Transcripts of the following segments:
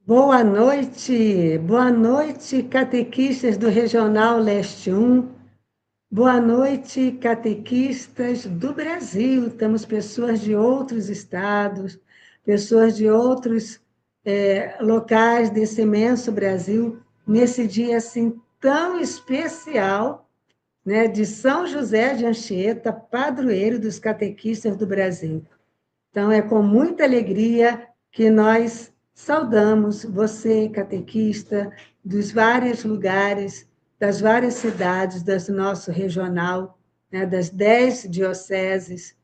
Boa noite, catequistas do Regional Leste 1. Boa noite, catequistas do Brasil. Temos pessoas de outros estados, pessoas de outros locais desse imenso Brasil, nesse dia assim tão especial, né, de São José de Anchieta, padroeiro dos catequistas do Brasil. Então, é com muita alegria que nós saudamos você, catequista, dos vários lugares, das várias cidades do nosso regional, né, das 10 dioceses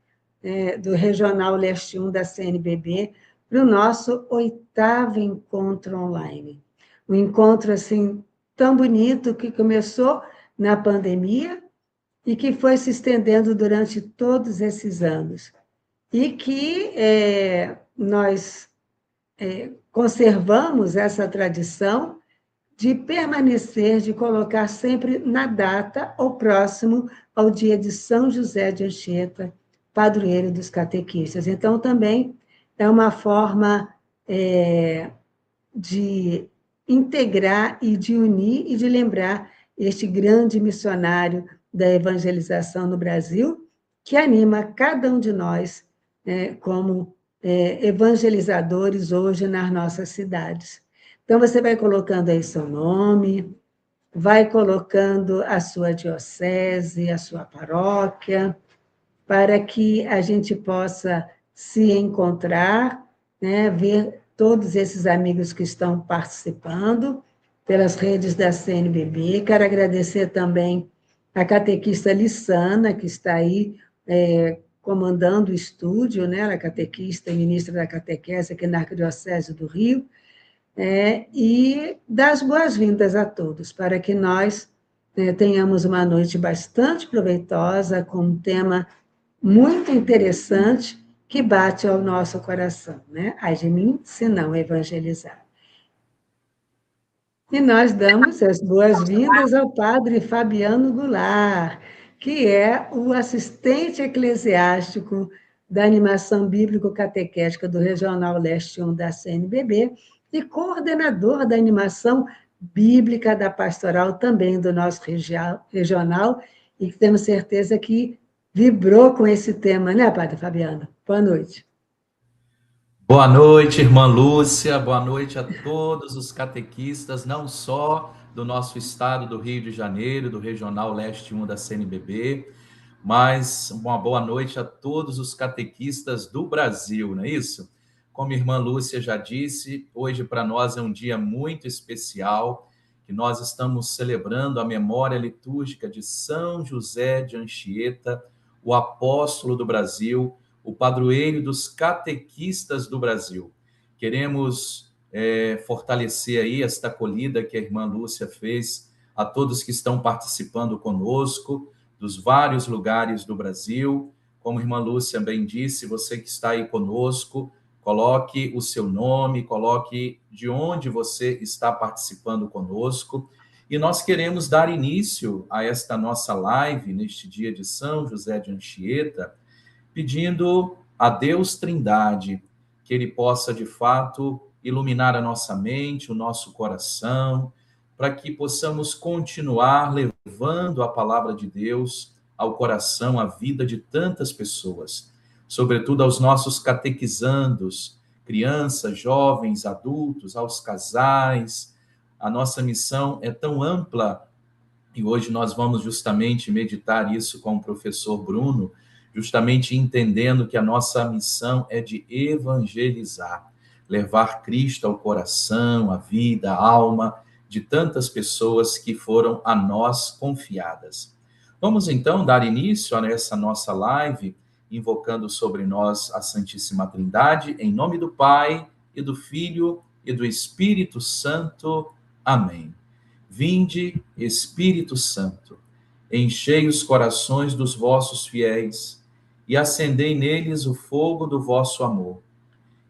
do Regional Leste 1 da CNBB, para o nosso 8º encontro online. Um encontro assim tão bonito que começou na pandemia e que foi se estendendo durante todos esses anos e que nós conservamos essa tradição de permanecer, de colocar sempre na data ou próximo ao dia de São José de Anchieta, padroeiro dos catequistas. Então, também é uma forma de integrar e de unir e de lembrar este grande missionário da evangelização no Brasil, que anima cada um de nós como evangelizadores hoje nas nossas cidades. Então, você vai colocando aí seu nome, vai colocando a sua diocese, a sua paróquia, para que a gente possa se encontrar, né, ver todos esses amigos que estão participando pelas redes da CNBB. Quero agradecer também a catequista Lissana, que está aí comandando o estúdio, né, ela é catequista e ministra da catequese aqui na Arquidiocese do Rio, e dar as boas-vindas a todos, para que nós tenhamos uma noite bastante proveitosa, com um tema muito interessante, que bate ao nosso coração, né? Ai de mim, se não evangelizar. E nós damos as boas-vindas ao padre Fabiano Goulart, que é o assistente eclesiástico da animação bíblico-catequética do Regional Leste 1 da CNBB e coordenador da animação bíblica da pastoral também do nosso regional, e que temos certeza que vibrou com esse tema, né, padre Fabiano? Boa noite. Boa noite, irmã Lúcia. Boa noite a todos os catequistas, não só do nosso estado do Rio de Janeiro, do Regional Leste 1 da CNBB, mas uma boa noite a todos os catequistas do Brasil, não é isso? Como a irmã Lúcia já disse, hoje para nós é um dia muito especial, que nós estamos celebrando a memória litúrgica de São José de Anchieta, o apóstolo do Brasil, o padroeiro dos catequistas do Brasil. Queremos fortalecer aí esta acolhida que a irmã Lúcia fez a todos que estão participando conosco, dos vários lugares do Brasil. Como a irmã Lúcia bem disse, você que está aí conosco, coloque o seu nome, coloque de onde você está participando conosco. E nós queremos dar início a esta nossa live, neste dia de São José de Anchieta, pedindo a Deus Trindade que Ele possa, de fato, iluminar a nossa mente, o nosso coração, para que possamos continuar levando a palavra de Deus ao coração, à vida de tantas pessoas, sobretudo aos nossos catequizandos, crianças, jovens, adultos, aos casais. A nossa missão é tão ampla e hoje nós vamos justamente meditar isso com o professor Bruno, justamente entendendo que a nossa missão é de evangelizar, levar Cristo ao coração, à vida, à alma de tantas pessoas que foram a nós confiadas. Vamos então dar início a essa nossa live, invocando sobre nós a Santíssima Trindade, em nome do Pai, e do Filho, e do Espírito Santo. Amém. Vinde, Espírito Santo, enchei os corações dos vossos fiéis e acendei neles o fogo do vosso amor.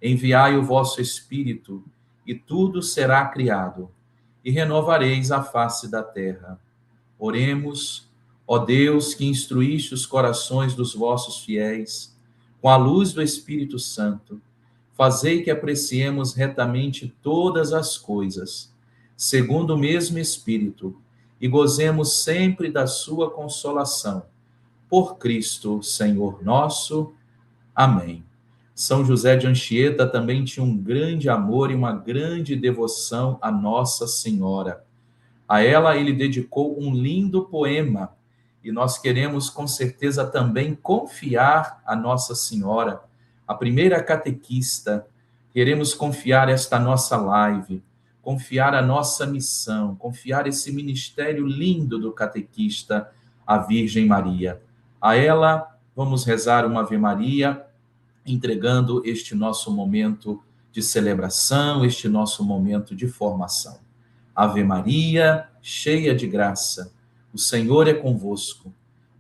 Enviai o vosso Espírito, e tudo será criado, e renovareis a face da terra. Oremos, ó Deus, que instruíste os corações dos vossos fiéis, com a luz do Espírito Santo, fazei que apreciemos retamente todas as coisas, segundo o mesmo Espírito, e gozemos sempre da sua consolação. Por Cristo, Senhor nosso. Amém. São José de Anchieta também tinha um grande amor e uma grande devoção a Nossa Senhora. A ela ele dedicou um lindo poema, e nós queremos com certeza também confiar a Nossa Senhora, a primeira catequista. Queremos confiar esta nossa live, confiar a nossa missão, confiar esse ministério lindo do catequista, a Virgem Maria. A ela vamos rezar uma Ave Maria, entregando este nosso momento de celebração, este nosso momento de formação. Ave Maria, cheia de graça, o Senhor é convosco.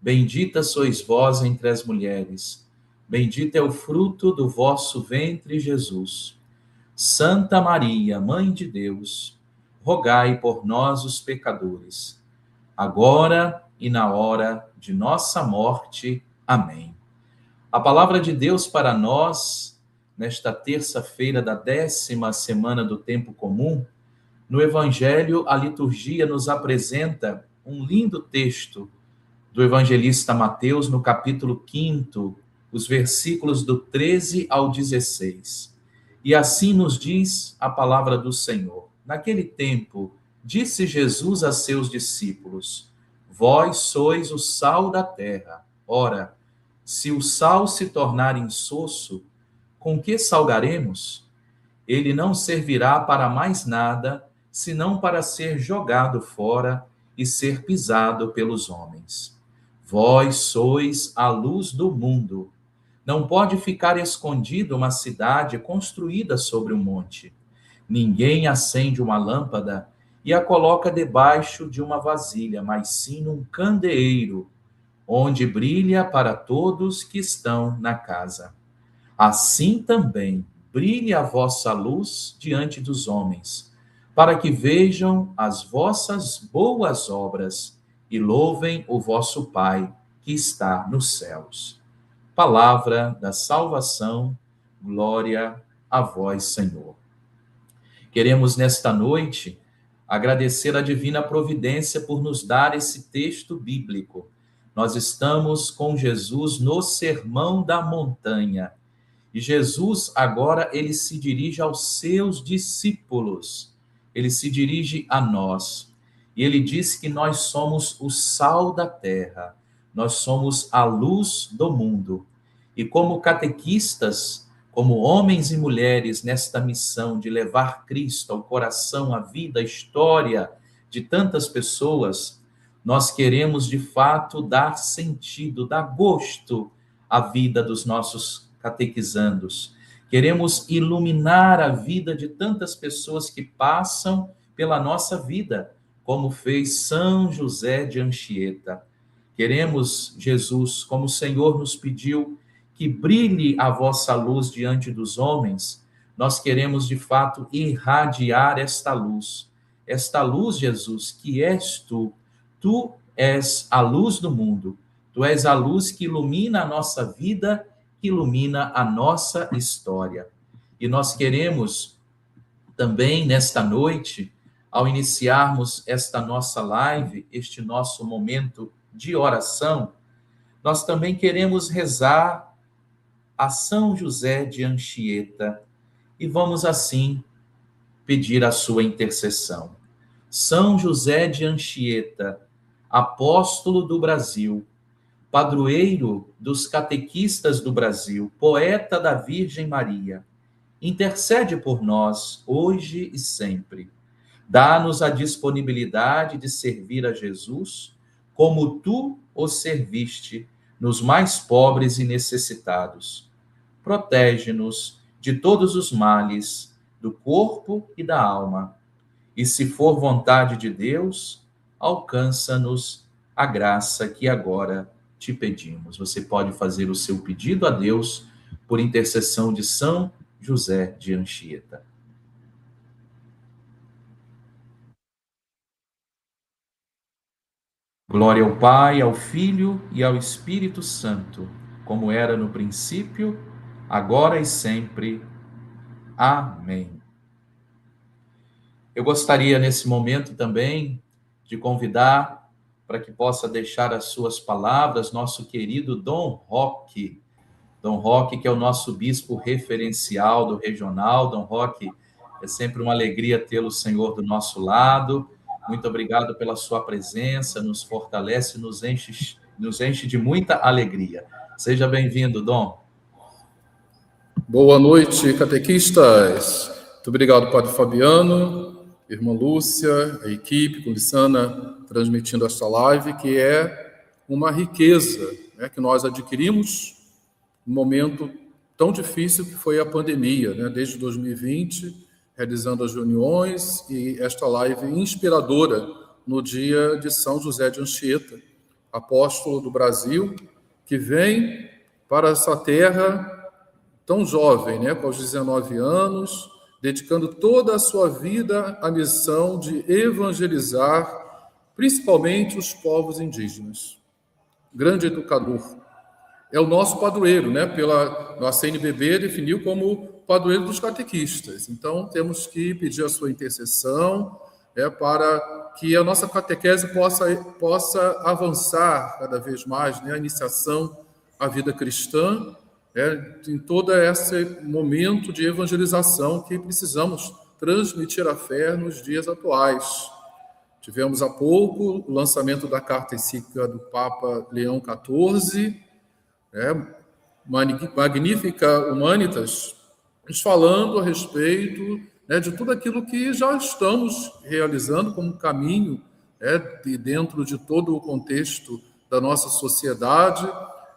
Bendita sois vós entre as mulheres. Bendito é o fruto do vosso ventre, Jesus. Santa Maria, Mãe de Deus, rogai por nós, os pecadores, agora e na hora de nossa morte. Amém. A palavra de Deus para nós, nesta terça-feira da 10ª semana do tempo comum, no Evangelho, a liturgia nos apresenta um lindo texto do evangelista Mateus, no capítulo 5, os versículos do 13 ao 16. E assim nos diz a palavra do Senhor. Naquele tempo, disse Jesus a seus discípulos: Vós sois o sal da terra. Ora, se o sal se tornar insosso, com que salgaremos? Ele não servirá para mais nada, senão para ser jogado fora e ser pisado pelos homens. Vós sois a luz do mundo. Não pode ficar escondida uma cidade construída sobre um monte. Ninguém acende uma lâmpada e a coloca debaixo de uma vasilha, mas sim num candeeiro, onde brilha para todos que estão na casa. Assim também brilhe a vossa luz diante dos homens, para que vejam as vossas boas obras e louvem o vosso Pai que está nos céus. Palavra da salvação, glória a vós, Senhor. Queremos nesta noite agradecer a divina providência por nos dar esse texto bíblico. Nós estamos com Jesus no Sermão da Montanha. E Jesus agora ele se dirige aos seus discípulos. Ele se dirige a nós. E ele diz que nós somos o sal da terra. Nós somos a luz do mundo. E como catequistas, como homens e mulheres nesta missão de levar Cristo ao coração, à vida, à história de tantas pessoas, nós queremos de fato dar sentido, dar gosto à vida dos nossos catequizandos. Queremos iluminar a vida de tantas pessoas que passam pela nossa vida, como fez São José de Anchieta. Queremos, Jesus, como o Senhor nos pediu, que brilhe a vossa luz diante dos homens. Nós queremos, de fato, irradiar esta luz, Jesus, que és tu. Tu és a luz do mundo. Tu és a luz que ilumina a nossa vida, que ilumina a nossa história. E nós queremos também, nesta noite, ao iniciarmos esta nossa live, este nosso momento de oração, nós também queremos rezar a São José de Anchieta e vamos assim pedir a sua intercessão. São José de Anchieta, apóstolo do Brasil, padroeiro dos catequistas do Brasil, poeta da Virgem Maria, intercede por nós hoje e sempre. Dá-nos a disponibilidade de servir a Jesus como tu o serviste nos mais pobres e necessitados. Protege-nos de todos os males do corpo e da alma. E se for vontade de Deus, alcança-nos a graça que agora te pedimos. Você pode fazer o seu pedido a Deus por intercessão de São José de Anchieta. Glória ao Pai, ao Filho e ao Espírito Santo, como era no princípio, agora e sempre. Amém. Eu gostaria, nesse momento também, de convidar para que possa deixar as suas palavras nosso querido Dom Roque. Dom Roque, que é o nosso bispo referencial do regional. Dom Roque, é sempre uma alegria tê-lo, Senhor, do nosso lado. Muito obrigado pela sua presença, nos fortalece, nos enche de muita alegria. Seja bem-vindo, Dom. Boa noite, catequistas. Muito obrigado, Padre Fabiano, irmã Lúcia, a equipe, com Lissana, transmitindo esta live, que é uma riqueza, né, que nós adquirimos num momento tão difícil que foi a pandemia, né, desde 2020, realizando as reuniões e esta live inspiradora no dia de São José de Anchieta, apóstolo do Brasil, que vem para essa terra tão jovem, né, com os 19 anos, dedicando toda a sua vida à missão de evangelizar, principalmente os povos indígenas. Grande educador. É o nosso padroeiro, né? A CNBB definiu como padroeiro dos catequistas. Então, temos que pedir a sua intercessão, para que a nossa catequese possa avançar cada vez mais, né? A iniciação à vida cristã, em todo esse momento de evangelização que precisamos transmitir a fé nos dias atuais. Tivemos há pouco o lançamento da carta encíclica do Papa Leão XIV, Magnificat Humanitas, nos falando a respeito, né, de tudo aquilo que já estamos realizando como caminho, dentro de todo o contexto da nossa sociedade.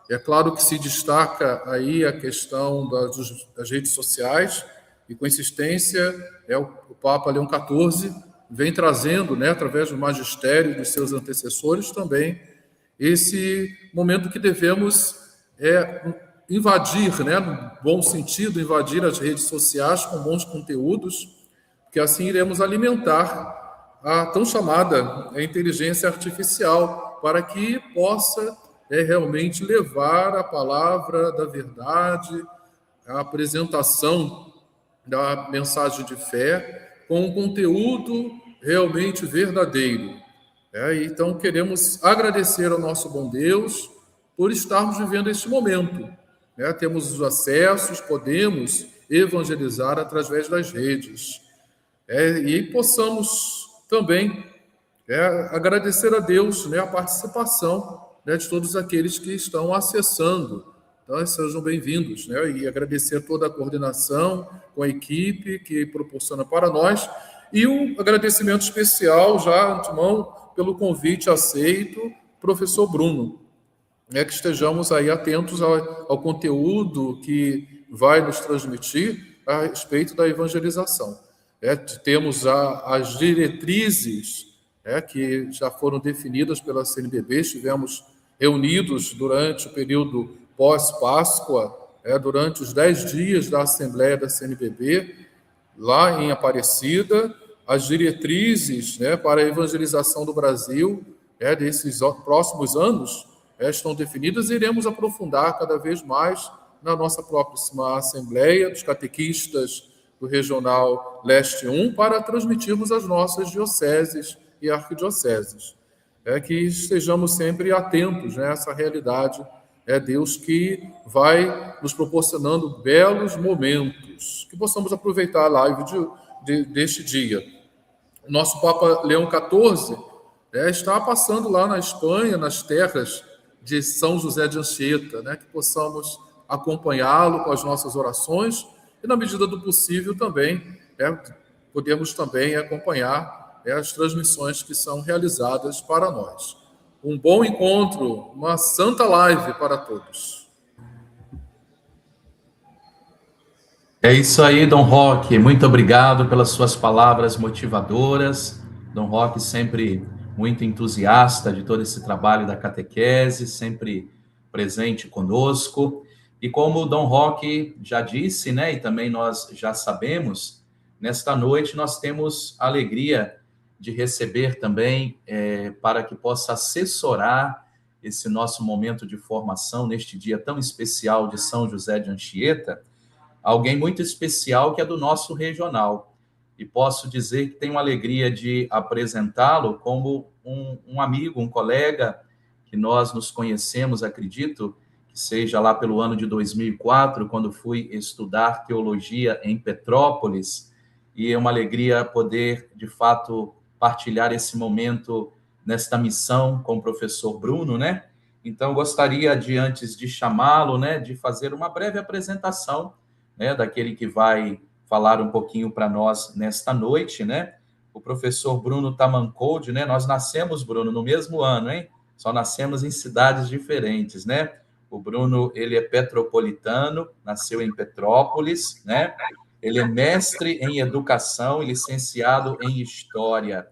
É claro que se destaca aí a questão das redes sociais, e com insistência o Papa Leão XIV vem trazendo, né, através do magistério dos seus antecessores também, esse momento que devemos invadir, né, no bom sentido, invadir as redes sociais com bons conteúdos, que assim iremos alimentar a tão chamada inteligência artificial, para que possa realmente levar a palavra da verdade, a apresentação da mensagem de fé com um conteúdo realmente verdadeiro. Então, queremos agradecer ao nosso bom Deus por estarmos vivendo este momento. Temos os acessos, podemos evangelizar através das redes. E possamos também agradecer a Deus, né, a participação, né, de todos aqueles que estão acessando. Então, sejam bem-vindos, né, e agradecer toda a coordenação com a equipe que proporciona para nós, e um agradecimento especial, já antemão, pelo convite aceito, professor Bruno, que estejamos aí atentos ao conteúdo que vai nos transmitir a respeito da evangelização. Temos as diretrizes que já foram definidas pela CNBB, estivemos reunidos durante o período pós-Páscoa, durante os 10 dias da Assembleia da CNBB, lá em Aparecida, as diretrizes para a evangelização do Brasil desses próximos anos estão definidas, e iremos aprofundar cada vez mais na nossa próxima Assembleia dos Catequistas do Regional Leste 1, para transmitirmos às nossas dioceses e arquidioceses. Que estejamos sempre atentos, né, a essa realidade. É Deus que vai nos proporcionando belos momentos, que possamos aproveitar a live deste dia. O nosso Papa Leão XIV está passando lá na Espanha, nas terras de São José de Anchieta, que possamos acompanhá-lo com as nossas orações, e, na medida do possível, também podemos também acompanhar as transmissões que são realizadas para nós. Um bom encontro, uma santa live para todos. É isso aí, Dom Roque. Muito obrigado pelas suas palavras motivadoras. Dom Roque sempre muito entusiasta de todo esse trabalho da catequese, sempre presente conosco. E como o Dom Roque já disse, né, e também nós já sabemos, nesta noite nós temos a alegria de receber também, para que possa assessorar esse nosso momento de formação, neste dia tão especial de São José de Anchieta, alguém muito especial que é do nosso regional. E posso dizer que tenho a alegria de apresentá-lo como um amigo, um colega, que nós nos conhecemos, acredito, que seja lá pelo ano de 2004, quando fui estudar teologia em Petrópolis, e é uma alegria poder, de fato, partilhar esse momento nesta missão com o professor Bruno, né? Então, gostaria de, antes de chamá-lo, né, de fazer uma breve apresentação, né, daquele que vai falar um pouquinho para nós nesta noite, né? O professor Bruno Tamancold, né? Nós nascemos, Bruno, no mesmo ano, hein? Só nascemos em cidades diferentes, né? O Bruno, ele é petropolitano, nasceu em Petrópolis, né? Ele é mestre em educação e licenciado em história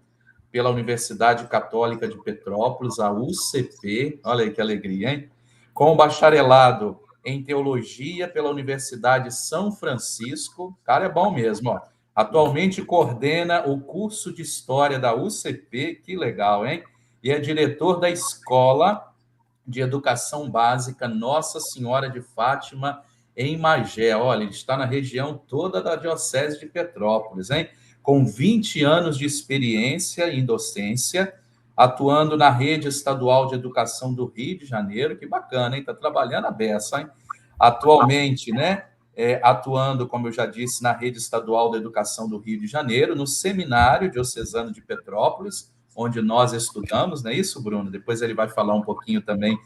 pela Universidade Católica de Petrópolis, a UCP, olha aí que alegria, hein? Com bacharelado em teologia pela Universidade São Francisco, cara, é bom mesmo, ó. Atualmente coordena o curso de História da UCP, que legal, hein? E é diretor da Escola de Educação Básica Nossa Senhora de Fátima, em Magé. Olha, ele está na região toda da Diocese de Petrópolis, hein? Com 20 anos de experiência em docência, atuando na Rede Estadual de Educação do Rio de Janeiro. Que bacana, hein? Está trabalhando a beça, hein? Atualmente, né? Atuando, como eu já disse, na Rede Estadual da Educação do Rio de Janeiro, no Seminário Diocesano de Petrópolis, onde nós estudamos, não é isso, Bruno? Depois ele vai falar um pouquinho também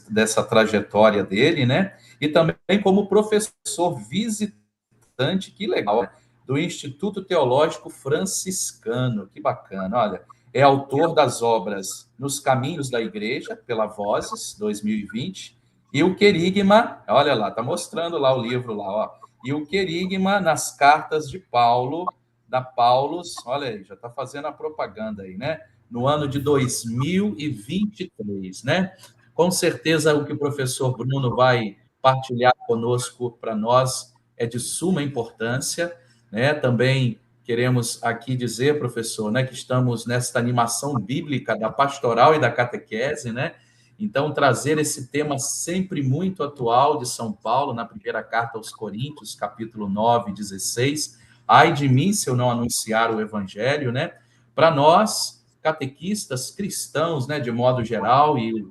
dessa trajetória dele, né? E também como professor visitante, que legal, né? Do Instituto Teológico Franciscano, que bacana, olha. É autor das obras Nos Caminhos da Igreja, pela Vozes, 2020, e o Querigma, olha lá, tá mostrando lá o livro lá, ó. E o Querigma nas Cartas de Paulo, da Paulus, olha aí, já está fazendo a propaganda aí, né? No ano de 2023, né? Com certeza o que o professor Bruno vai partilhar conosco para nós é de suma importância, né? Também queremos aqui dizer, professor, né, que estamos nesta animação bíblica da pastoral e da catequese, né? Então, trazer esse tema sempre muito atual de São Paulo, na primeira carta aos Coríntios, capítulo 9, 16, ai de mim se eu não anunciar o evangelho, né? Para nós, catequistas cristãos, né, de modo geral, e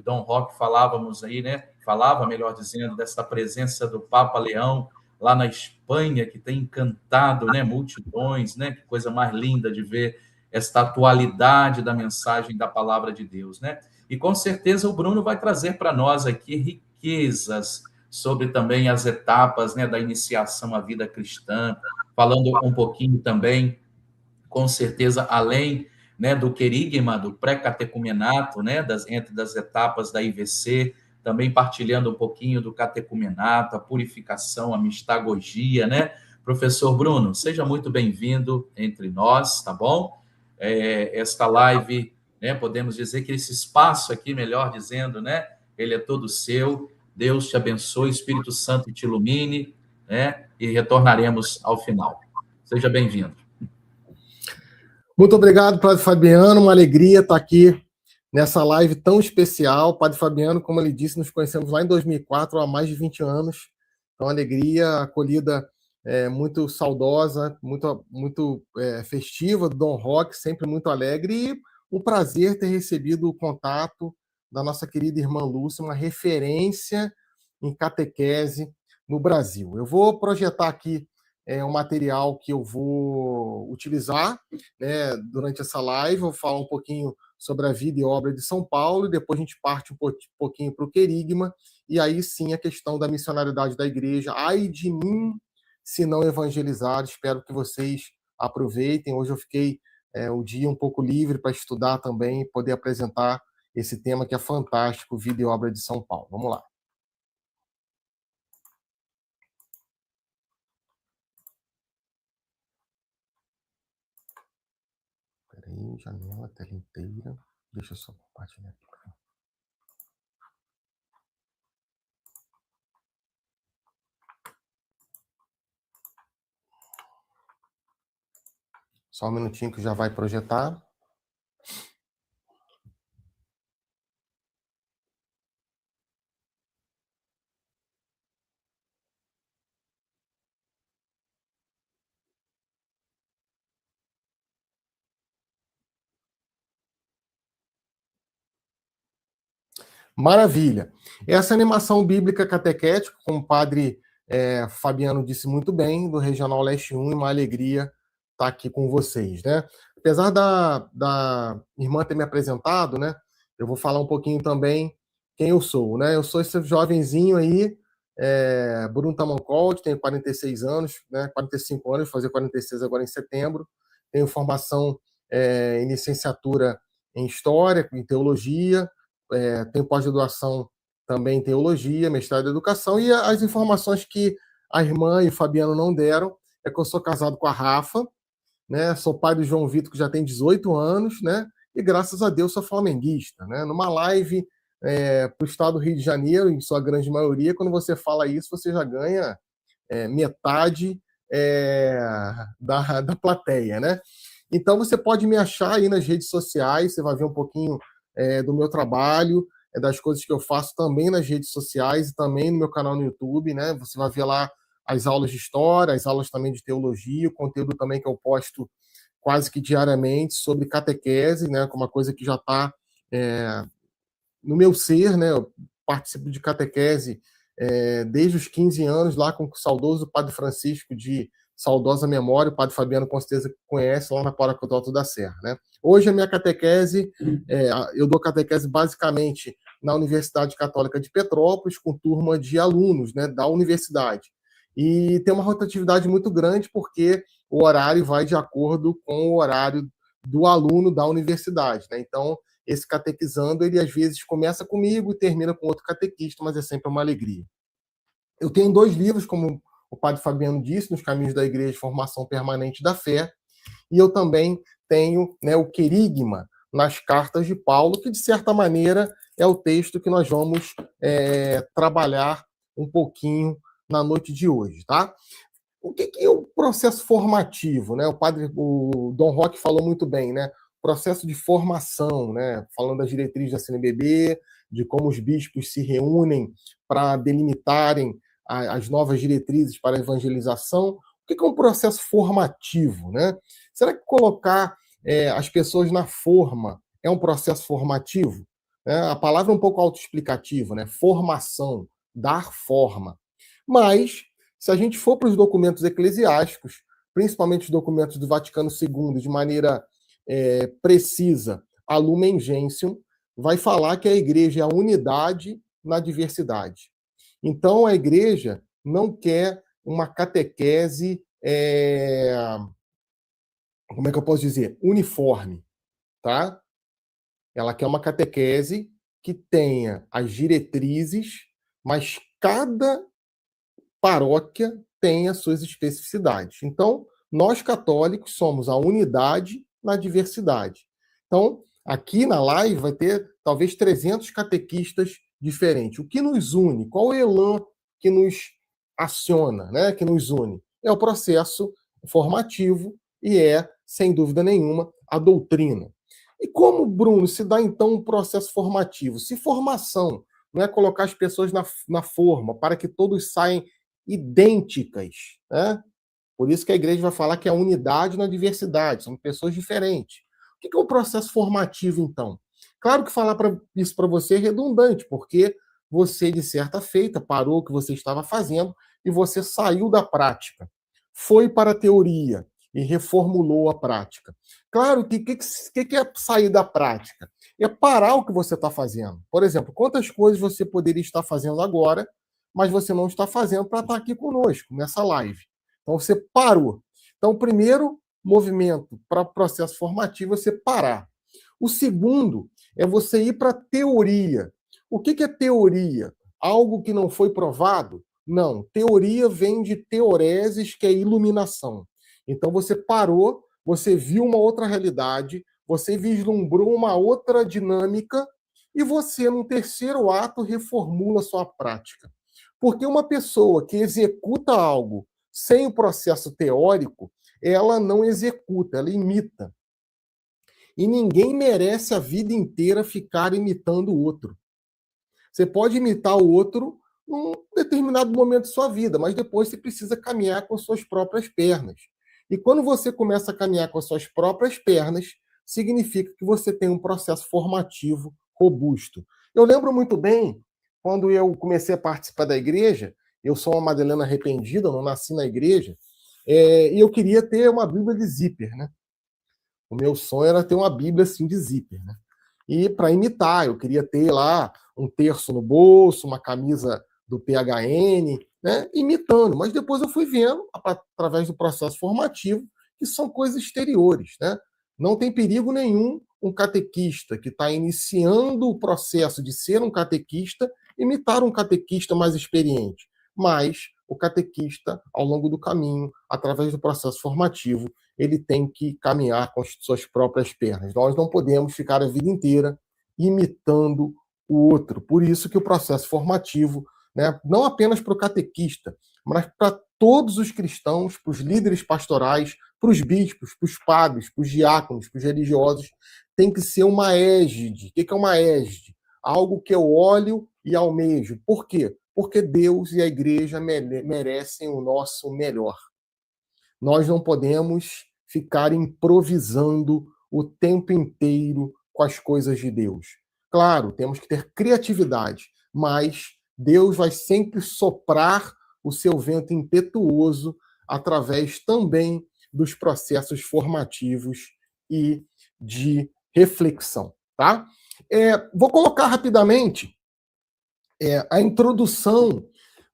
Dom Roque falávamos aí, né? Falava, melhor dizendo, dessa presença do Papa Leão lá na Espanha, que tem encantado, né, multidões, né? Que coisa mais linda de ver esta atualidade da mensagem da palavra de Deus, né? E com certeza o Bruno vai trazer para nós aqui riquezas sobre também as etapas, né, da iniciação à vida cristã, falando um pouquinho também, com certeza, além, né, do querigma, do pré-catecumenato, né, entre das etapas da IVC, também partilhando um pouquinho do catecumenato, a purificação, a mistagogia, né? Professor Bruno, seja muito bem-vindo entre nós, tá bom? Esta live, né, podemos dizer que esse espaço aqui, melhor dizendo, né, ele é todo seu. Deus te abençoe, Espírito Santo te ilumine, né, e retornaremos ao final. Seja bem-vindo. Muito obrigado, Padre Fabiano. Uma alegria estar aqui nessa live tão especial. Padre Fabiano, como ele disse, nos conhecemos lá em 2004, há mais de 20 anos. Então, alegria, acolhida muito saudosa, muito festiva do Dom Roque, sempre muito alegre. E um prazer ter recebido o contato da nossa querida irmã Lúcia, uma referência em catequese no Brasil. Eu vou projetar aqui um material que eu vou utilizar, né, durante essa live. Vou falar um pouquinho sobre a vida e obra de São Paulo, e depois a gente parte um pouquinho para o querigma, e aí sim a questão da missionariedade da igreja. Ai de mim se não evangelizar. Espero que vocês aproveitem. Hoje eu fiquei o dia um pouco livre para estudar também e poder apresentar esse tema que é fantástico, vida e obra de São Paulo. Vamos lá. Peraí, janela, tela inteira. Deixa eu só compartilhar aqui. Só um minutinho que já vai projetar. Maravilha. Essa animação bíblica catequética, como o padre Fabiano disse muito bem, do Regional Leste 1, uma alegria estar aqui com vocês, né? Apesar da irmã ter me apresentado, né? Eu vou falar um pouquinho também quem eu sou, né? Eu sou esse jovenzinho aí, Bruno Tamancolt, tenho 46 anos, né? 45 anos, vou fazer 46 agora em setembro. Tenho formação em licenciatura em História, em Teologia, tenho pós-graduação também em Teologia, mestrado em Educação, e as informações que a irmã e o Fabiano não deram é que eu sou casado com a Rafa, né? Sou pai do João Vitor, que já tem 18 anos, né? E graças a Deus sou flamenguista, né? Numa live para o estado do Rio de Janeiro, em sua grande maioria, quando você fala isso, você já ganha metade da plateia, né? Então você pode me achar aí nas redes sociais, você vai ver um pouquinho do meu trabalho, das coisas que eu faço também nas redes sociais e também no meu canal no YouTube, né? Você vai ver lá as aulas de história, as aulas também de teologia, o conteúdo também que eu posto quase que diariamente sobre catequese, né? Como uma coisa que já está no meu ser, né? Eu participo de catequese desde os 15 anos, lá com o saudoso Padre Francisco, de saudosa memória, o Padre Fabiano com certeza conhece, lá na Paróquia do Alto da Serra, né? Hoje a minha catequese, eu dou catequese basicamente na Universidade Católica de Petrópolis, com turma de alunos, né, da universidade. E tem uma rotatividade muito grande, porque o horário vai de acordo com o horário do aluno da universidade, né? Então, esse catequizando, ele às vezes começa comigo e termina com outro catequista, mas é sempre uma alegria. Eu tenho 2 livros, como o padre Fabiano disse, Nos Caminhos da Igreja, Formação Permanente da Fé, e eu também tenho, né, o Querigma, nas Cartas de Paulo, que de certa maneira é o texto que nós vamos trabalhar um pouquinho na noite de hoje, tá? O que é o processo formativo, né? O Dom Roque falou muito bem, né? Processo de formação, né? Falando das diretrizes da CNBB, de como os bispos se reúnem para delimitarem as novas diretrizes para a evangelização. O que é um processo formativo, né? Será que colocar as pessoas na forma é um processo formativo? A palavra é um pouco autoexplicativa, né? Formação, dar forma. Mas, se a gente for para os documentos eclesiásticos, principalmente os documentos do Vaticano II, de maneira precisa, a Lumen Gentium, vai falar que a igreja é a unidade na diversidade. Então, a igreja não quer uma catequese, como é que eu posso dizer? Uniforme, tá? Ela quer uma catequese que tenha as diretrizes, mas cada paróquia tem as suas especificidades. Então, nós católicos somos a unidade na diversidade. Então, aqui na live vai ter talvez 300 catequistas diferentes. O que nos une? Qual o elan que nos aciona, né? Que nos une? É o processo formativo e sem dúvida nenhuma, a doutrina. E como, Bruno, se dá então um processo formativo? Se formação não é colocar as pessoas na forma, para que todos saiam idênticas, né? Por isso que a igreja vai falar que é a unidade na diversidade, são pessoas diferentes. O que é o processo formativo, então? Claro que falar isso para você é redundante, porque você, de certa feita, parou o que você estava fazendo e você saiu da prática. Foi para a teoria e reformulou a prática. Claro que o que é sair da prática? É parar o que você está fazendo. Por exemplo, quantas coisas você poderia estar fazendo agora, mas você não está fazendo para estar aqui conosco, nessa live. Então, você parou. Então, o primeiro movimento para o processo formativo é você parar. O segundo é você ir para a teoria. O que é teoria? Algo que não foi provado? Não. Teoria vem de teoreses, que é iluminação. Então, você parou, você viu uma outra realidade, você vislumbrou uma outra dinâmica e você, num terceiro ato, reformula a sua prática. Porque uma pessoa que executa algo sem o processo teórico, ela não executa, ela imita. E ninguém merece a vida inteira ficar imitando o outro. Você pode imitar o outro num determinado momento de sua vida, mas depois você precisa caminhar com suas próprias pernas. E quando você começa a caminhar com as suas próprias pernas, significa que você tem um processo formativo robusto. Eu lembro muito bem, quando eu comecei a participar da igreja, eu sou uma Madalena arrependida, não nasci na igreja, e eu queria ter uma Bíblia de zíper, né? O meu sonho era ter uma Bíblia assim de zíper, né? E para imitar, eu queria ter lá um terço no bolso, uma camisa do PHN, né? Imitando. Mas depois eu fui vendo, através do processo formativo, que são coisas exteriores, né? Não tem perigo nenhum um catequista que está iniciando o processo de ser um catequista imitar um catequista mais experiente. Mas o catequista, ao longo do caminho, através do processo formativo, ele tem que caminhar com as suas próprias pernas. Nós não podemos ficar a vida inteira imitando o outro. Por isso que o processo formativo, né, não apenas para o catequista, mas para todos os cristãos, para os líderes pastorais, para os bispos, para os padres, para os diáconos, para os religiosos, tem que ser uma égide. O que é uma égide? Algo que eu olho e almejo. Por quê? Porque Deus e a igreja merecem o nosso melhor. Nós não podemos ficar improvisando o tempo inteiro com as coisas de Deus. Claro, temos que ter criatividade, mas Deus vai sempre soprar o seu vento impetuoso através também dos processos formativos e de reflexão, tá? Vou colocar rapidamente a introdução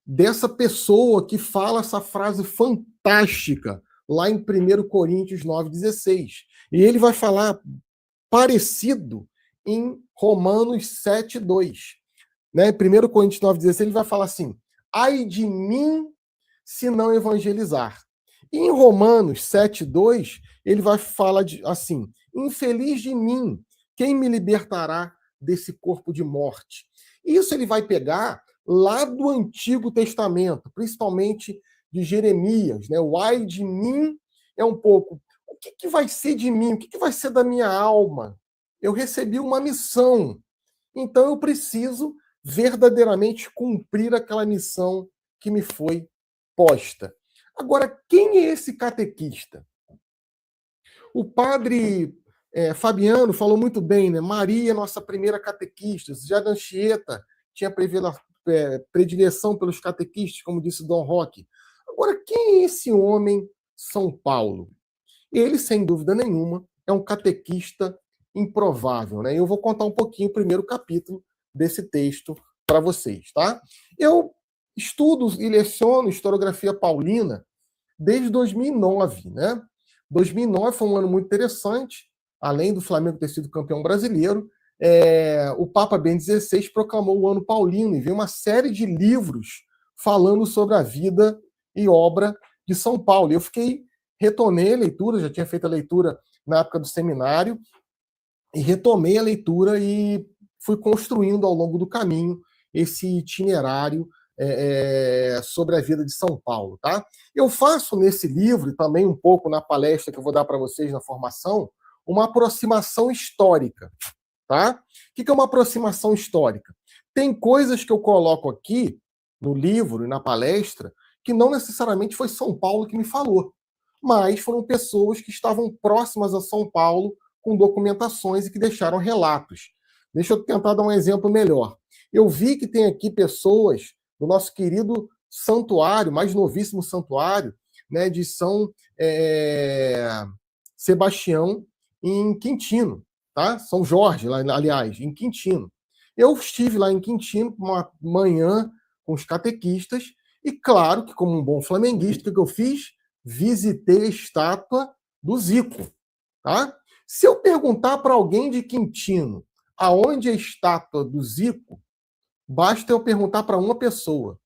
dessa pessoa que fala essa frase fantástica lá em 1 Coríntios 9,16. E ele vai falar parecido em Romanos 7,2. Né? Em 1 Coríntios 9,16 ele vai falar assim: ai de mim se não evangelizar. E em Romanos 7,2 ele vai falar assim: infeliz de mim, quem me libertará desse corpo de morte? Isso ele vai pegar lá do Antigo Testamento, principalmente de Jeremias, né? O ai de mim é um pouco, o que vai ser de mim? O que vai ser da minha alma? Eu recebi uma missão, então eu preciso verdadeiramente cumprir aquela missão que me foi posta. Agora, quem é esse catequista? O padre Fabiano falou muito bem, né? Maria, nossa primeira catequista. José Anchieta tinha predileção pelos catequistas, como disse Dom Roque. Agora, quem é esse homem São Paulo? Ele, sem dúvida nenhuma, é um catequista improvável, né? Eu vou contar um pouquinho o primeiro capítulo desse texto para vocês, tá? Eu estudo e leciono historiografia paulina desde 2009, né? 2009 foi um ano muito interessante, além do Flamengo ter sido campeão brasileiro, o Papa Bento XVI proclamou o ano paulino e veio uma série de livros falando sobre a vida e obra de São Paulo. Eu retomei a leitura, já tinha feito a leitura na época do seminário, e retomei a leitura e fui construindo ao longo do caminho esse itinerário sobre a vida de São Paulo, tá? Eu faço nesse livro, e também um pouco na palestra que eu vou dar para vocês na formação, uma aproximação histórica, tá? O que é uma aproximação histórica? Tem coisas que eu coloco aqui no livro e na palestra que não necessariamente foi São Paulo que me falou, mas foram pessoas que estavam próximas a São Paulo com documentações e que deixaram relatos. Deixa eu tentar dar um exemplo melhor. Eu vi que tem aqui pessoas do nosso querido santuário, mais novíssimo santuário, né, de São Sebastião, em Quintino, tá? São Jorge, aliás, em Quintino. Eu estive lá em Quintino uma manhã com os catequistas e, claro, que como um bom flamenguista, o que eu fiz? Visitei a estátua do Zico, tá? Se eu perguntar para alguém de Quintino aonde é a estátua do Zico, basta eu perguntar para uma pessoa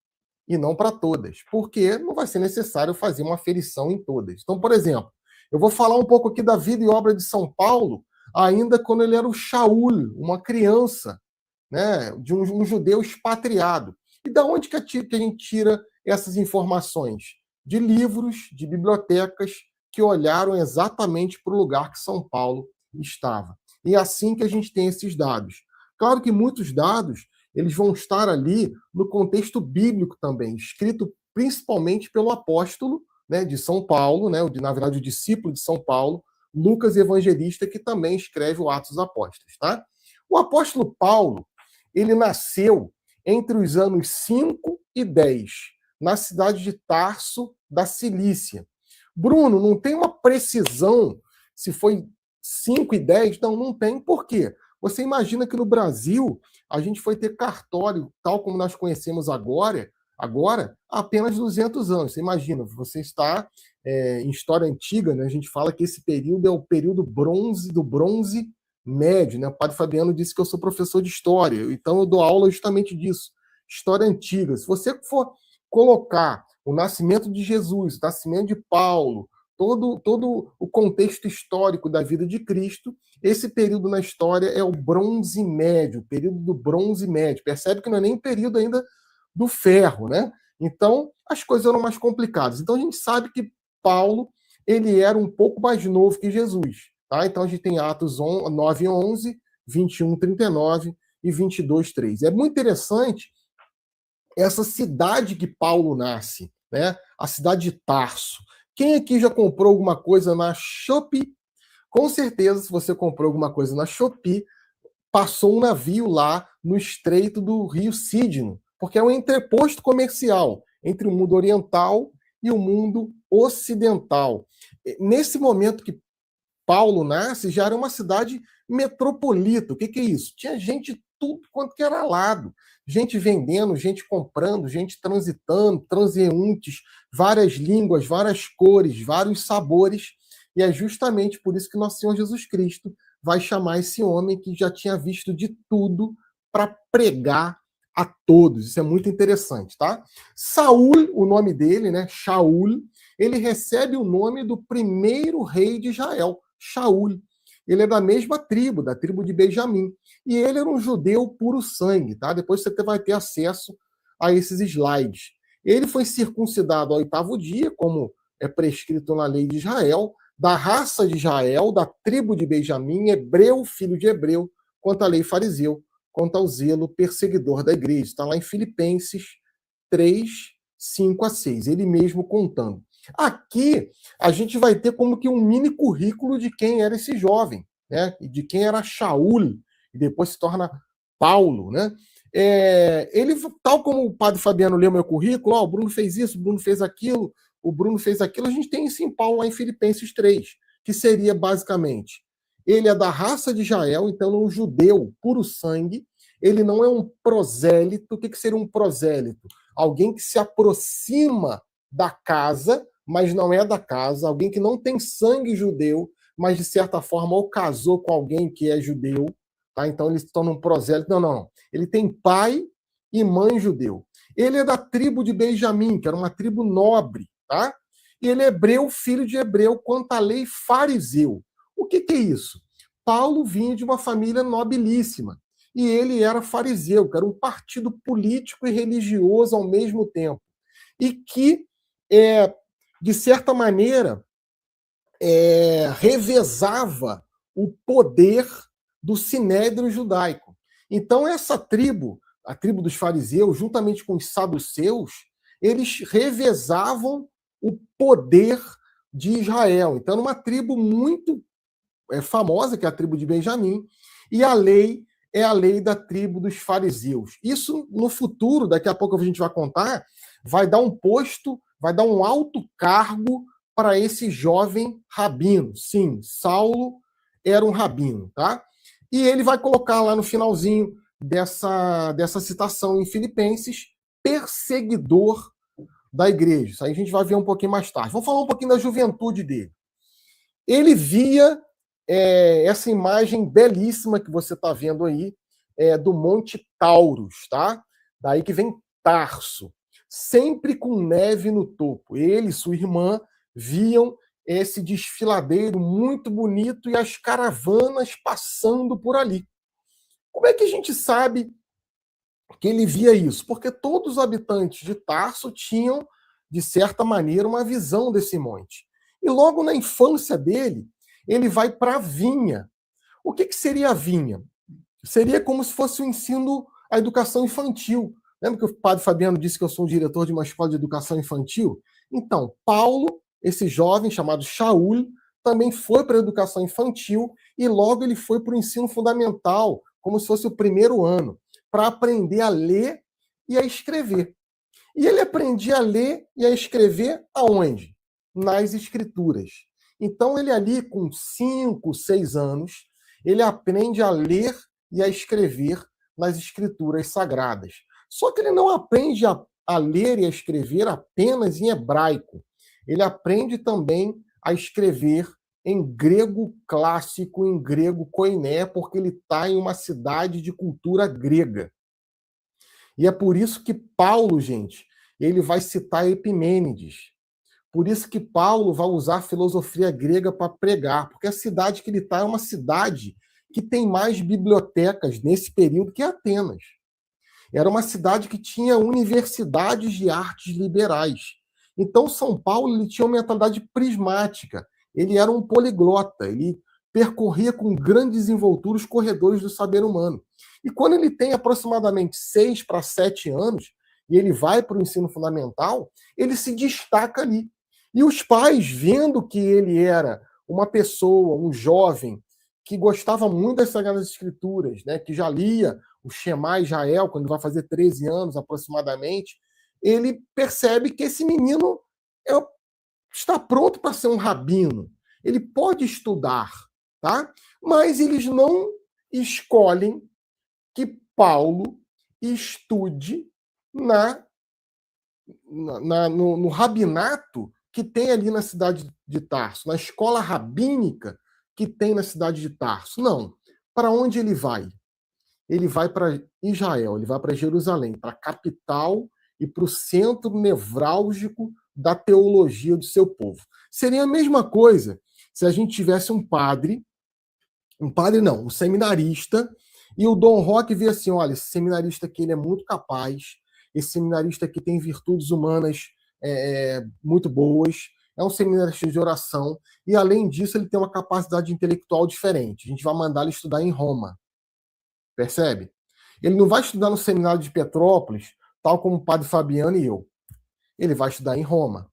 e não para todas, porque não vai ser necessário fazer uma aferição em todas. Então, por exemplo, eu vou falar um pouco aqui da vida e obra de São Paulo, ainda quando ele era o Shaul, uma criança, né, de um judeu expatriado. E da onde que a gente tira essas informações? De livros, de bibliotecas que olharam exatamente para o lugar que São Paulo estava. E é assim que a gente tem esses dados. Claro que muitos dados eles vão estar ali no contexto bíblico também, escrito principalmente pelo apóstolo, né, de São Paulo, né, na verdade o discípulo de São Paulo, Lucas Evangelista, que também escreve o Atos dos Apóstolos. Tá? O apóstolo Paulo, ele nasceu entre os anos 5 e 10, na cidade de Tarso, da Cilícia. Bruno, não tem uma precisão se foi 5 e 10? Não, não tem. Por quê? Você imagina que no Brasil a gente foi ter cartório, tal como nós conhecemos agora há apenas 200 anos. Você imagina, você está em história antiga, né? A gente fala que esse período é o período do bronze médio, né? O padre Fabiano disse que eu sou professor de história, então eu dou aula justamente disso, história antiga. Se você for colocar o nascimento de Jesus, o nascimento de Paulo, todo o contexto histórico da vida de Cristo, esse período na história é o bronze médio, o período do bronze médio. Percebe que não é nem período ainda do ferro, né? Então, as coisas eram mais complicadas. Então, a gente sabe que Paulo, ele era um pouco mais novo que Jesus. Tá? Então, a gente tem Atos 9:11, 21:39 e 22:3. É muito interessante essa cidade que Paulo nasce, né? A cidade de Tarso. Quem aqui já comprou alguma coisa na Shopee? Com certeza, se você comprou alguma coisa na Shopee, passou um navio lá no estreito do Rio Sídney, porque é um entreposto comercial entre o mundo oriental e o mundo ocidental. Nesse momento que Paulo nasce, já era uma cidade metropolita. O que é isso? Tinha gente de tudo quanto que era lado. Gente vendendo, gente comprando, gente transitando, transeuntes, várias línguas, várias cores, vários sabores. E é justamente por isso que nosso Senhor Jesus Cristo vai chamar esse homem que já tinha visto de tudo para pregar a todos. Isso é muito interessante, tá? Saul, o nome dele, né? Shaul, ele recebe o nome do primeiro rei de Israel, Shaul. Ele é da mesma tribo, da tribo de Benjamim. E ele era um judeu puro sangue, tá? Depois você vai ter acesso a esses slides. Ele foi circuncidado ao 8º dia, como é prescrito na lei de Israel, da raça de Israel, da tribo de Benjamim, hebreu, filho de hebreu, quanto à lei fariseu, quanto ao zelo perseguidor da igreja. Está lá em Filipenses 3, 5-6, ele mesmo contando. Aqui, a gente vai ter como que um mini currículo de quem era esse jovem, né? De quem era Shaul, e depois se torna Paulo, né? Ele, tal como o padre Fabiano leu meu currículo, o Bruno fez isso, o Bruno fez aquilo, o Bruno fez aquilo, a gente tem isso em Paulo lá em Filipenses 3, que seria basicamente, ele é da raça de Israel, então é um judeu puro sangue, ele não é um prosélito. O que seria um prosélito? Alguém que se aproxima da casa, mas não é da casa, alguém que não tem sangue judeu, mas de certa forma ou casou com alguém que é judeu, tá? Então ele se torna um prosélito. Não. Ele tem pai e mãe judeu. Ele é da tribo de Benjamim, que era uma tribo nobre, tá? E ele é hebreu, filho de hebreu, quanto à lei fariseu. O que é isso? Paulo vinha de uma família nobilíssima, e ele era fariseu, que era um partido político e religioso ao mesmo tempo, e que, de certa maneira, revezava o poder do sinédrio judaico. Então, essa tribo, a tribo dos fariseus, juntamente com os saduceus, eles revezavam o poder de Israel. Então, uma tribo muito famosa, que é a tribo de Benjamim, e a lei é a lei da tribo dos fariseus. Isso, no futuro, daqui a pouco a gente vai contar, vai dar um posto, vai dar um alto cargo para esse jovem rabino. Sim, Saulo era um rabino, tá? E ele vai colocar lá no finalzinho dessa citação em Filipenses, perseguidor da igreja. Isso aí a gente vai ver um pouquinho mais tarde. Vamos falar um pouquinho da juventude dele. Ele via essa imagem belíssima que você está vendo aí, do Monte Taurus, tá? Daí que vem Tarso, sempre com neve no topo. Ele e sua irmã viam esse desfiladeiro muito bonito e as caravanas passando por ali. Como é que a gente sabe que ele via isso? Porque todos os habitantes de Tarso tinham, de certa maneira, uma visão desse monte. E logo na infância dele, ele vai para a vinha. O que seria a vinha? Seria como se fosse o ensino, a educação infantil. Lembra que o padre Fabiano disse que eu sou um diretor de uma escola de educação infantil? Então, Paulo, esse jovem chamado Shaul, também foi para a educação infantil e logo ele foi para o ensino fundamental, como se fosse o primeiro ano. para aprender a ler e a escrever. E ele aprendia a ler e a escrever aonde? Nas escrituras. Então, ele ali, com 5, 6 anos, ele aprende a ler e a escrever nas escrituras sagradas. Só que ele não aprende a ler e a escrever apenas em hebraico. Ele aprende também a escrever em grego clássico, em grego koiné, porque ele está em uma cidade de cultura grega. E é por isso que Paulo, gente, ele vai citar Epimênides. Por isso que Paulo vai usar a filosofia grega para pregar, porque a cidade que ele está é uma cidade que tem mais bibliotecas nesse período que Atenas. Era uma cidade que tinha universidades de artes liberais. Então, São Paulo ele tinha uma mentalidade prismática. Ele era um poliglota. Ele percorria com grande desenvoltura os corredores do saber humano. E quando ele tem aproximadamente 6 para 7 anos, e ele vai para o ensino fundamental, ele se destaca ali. E os pais, vendo que ele era uma pessoa, um jovem, que gostava muito das Sagradas Escrituras, né, que já lia o Shema Israel, quando vai fazer 13 anos aproximadamente, ele percebe que esse menino está pronto para ser um rabino. Ele pode estudar, tá? Mas eles não escolhem que Paulo estude no rabinato que tem ali na cidade de Tarso, na escola rabínica que tem na cidade de Tarso. Não. Para onde ele vai? Ele vai para Israel, ele vai para Jerusalém, para a capital e para o centro nevrálgico da teologia do seu povo. Seria a mesma coisa se a gente tivesse um seminarista, e o Dom Roque vê assim, olha, esse seminarista aqui ele é muito capaz, esse seminarista aqui tem virtudes humanas muito boas, é um seminarista de oração, e além disso ele tem uma capacidade intelectual diferente. A gente vai mandar ele estudar em Roma. Percebe? Ele não vai estudar no seminário de Petrópolis, tal como o padre Fabiano e eu. Ele vai estudar em Roma.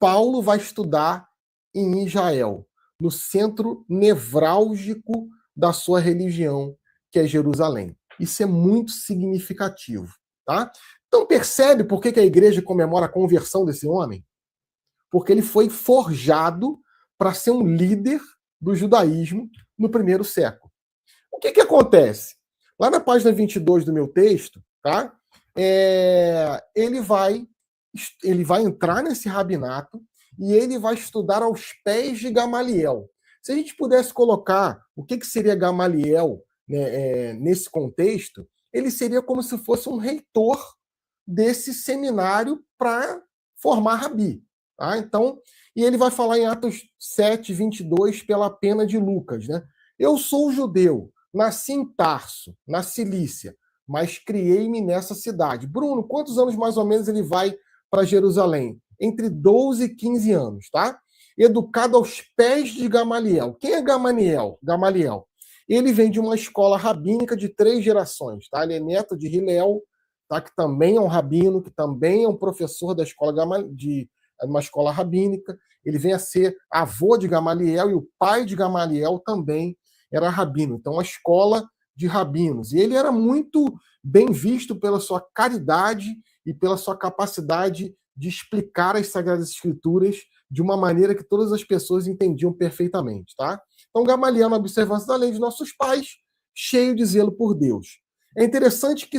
Paulo vai estudar em Israel, no centro nevrálgico da sua religião, que é Jerusalém. Isso é muito significativo, tá? Então percebe por que a igreja comemora a conversão desse homem? Porque ele foi forjado para ser um líder do judaísmo no primeiro século. O que acontece? Lá na página 22 do meu texto, tá? Ele vai entrar nesse rabinato e ele vai estudar aos pés de Gamaliel. Se a gente pudesse colocar o que seria Gamaliel, né, nesse contexto, ele seria como se fosse um reitor desse seminário para formar rabi. Tá? Então, e ele vai falar em Atos 7, 22, pela pena de Lucas. Né? Eu sou judeu, nasci em Tarso, na Cilícia, mas criei-me nessa cidade. Bruno, quantos anos mais ou menos ele vai para Jerusalém? Entre 12 e 15 anos, tá? Educado aos pés de Gamaliel. Quem é Gamaliel? Ele vem de uma escola rabínica de 3 gerações, tá? Ele é neto de Hilel, tá? Que também é um rabino, que também é um professor da escola de uma escola rabínica. Ele vem a ser avô de Gamaliel e o pai de Gamaliel também era rabino. Então, uma escola de rabinos. E ele era muito bem visto pela sua caridade e pela sua capacidade de explicar as Sagradas Escrituras de uma maneira que todas as pessoas entendiam perfeitamente, tá? Então, Gamaliel, na observância da lei de nossos pais, cheio de zelo por Deus. É interessante que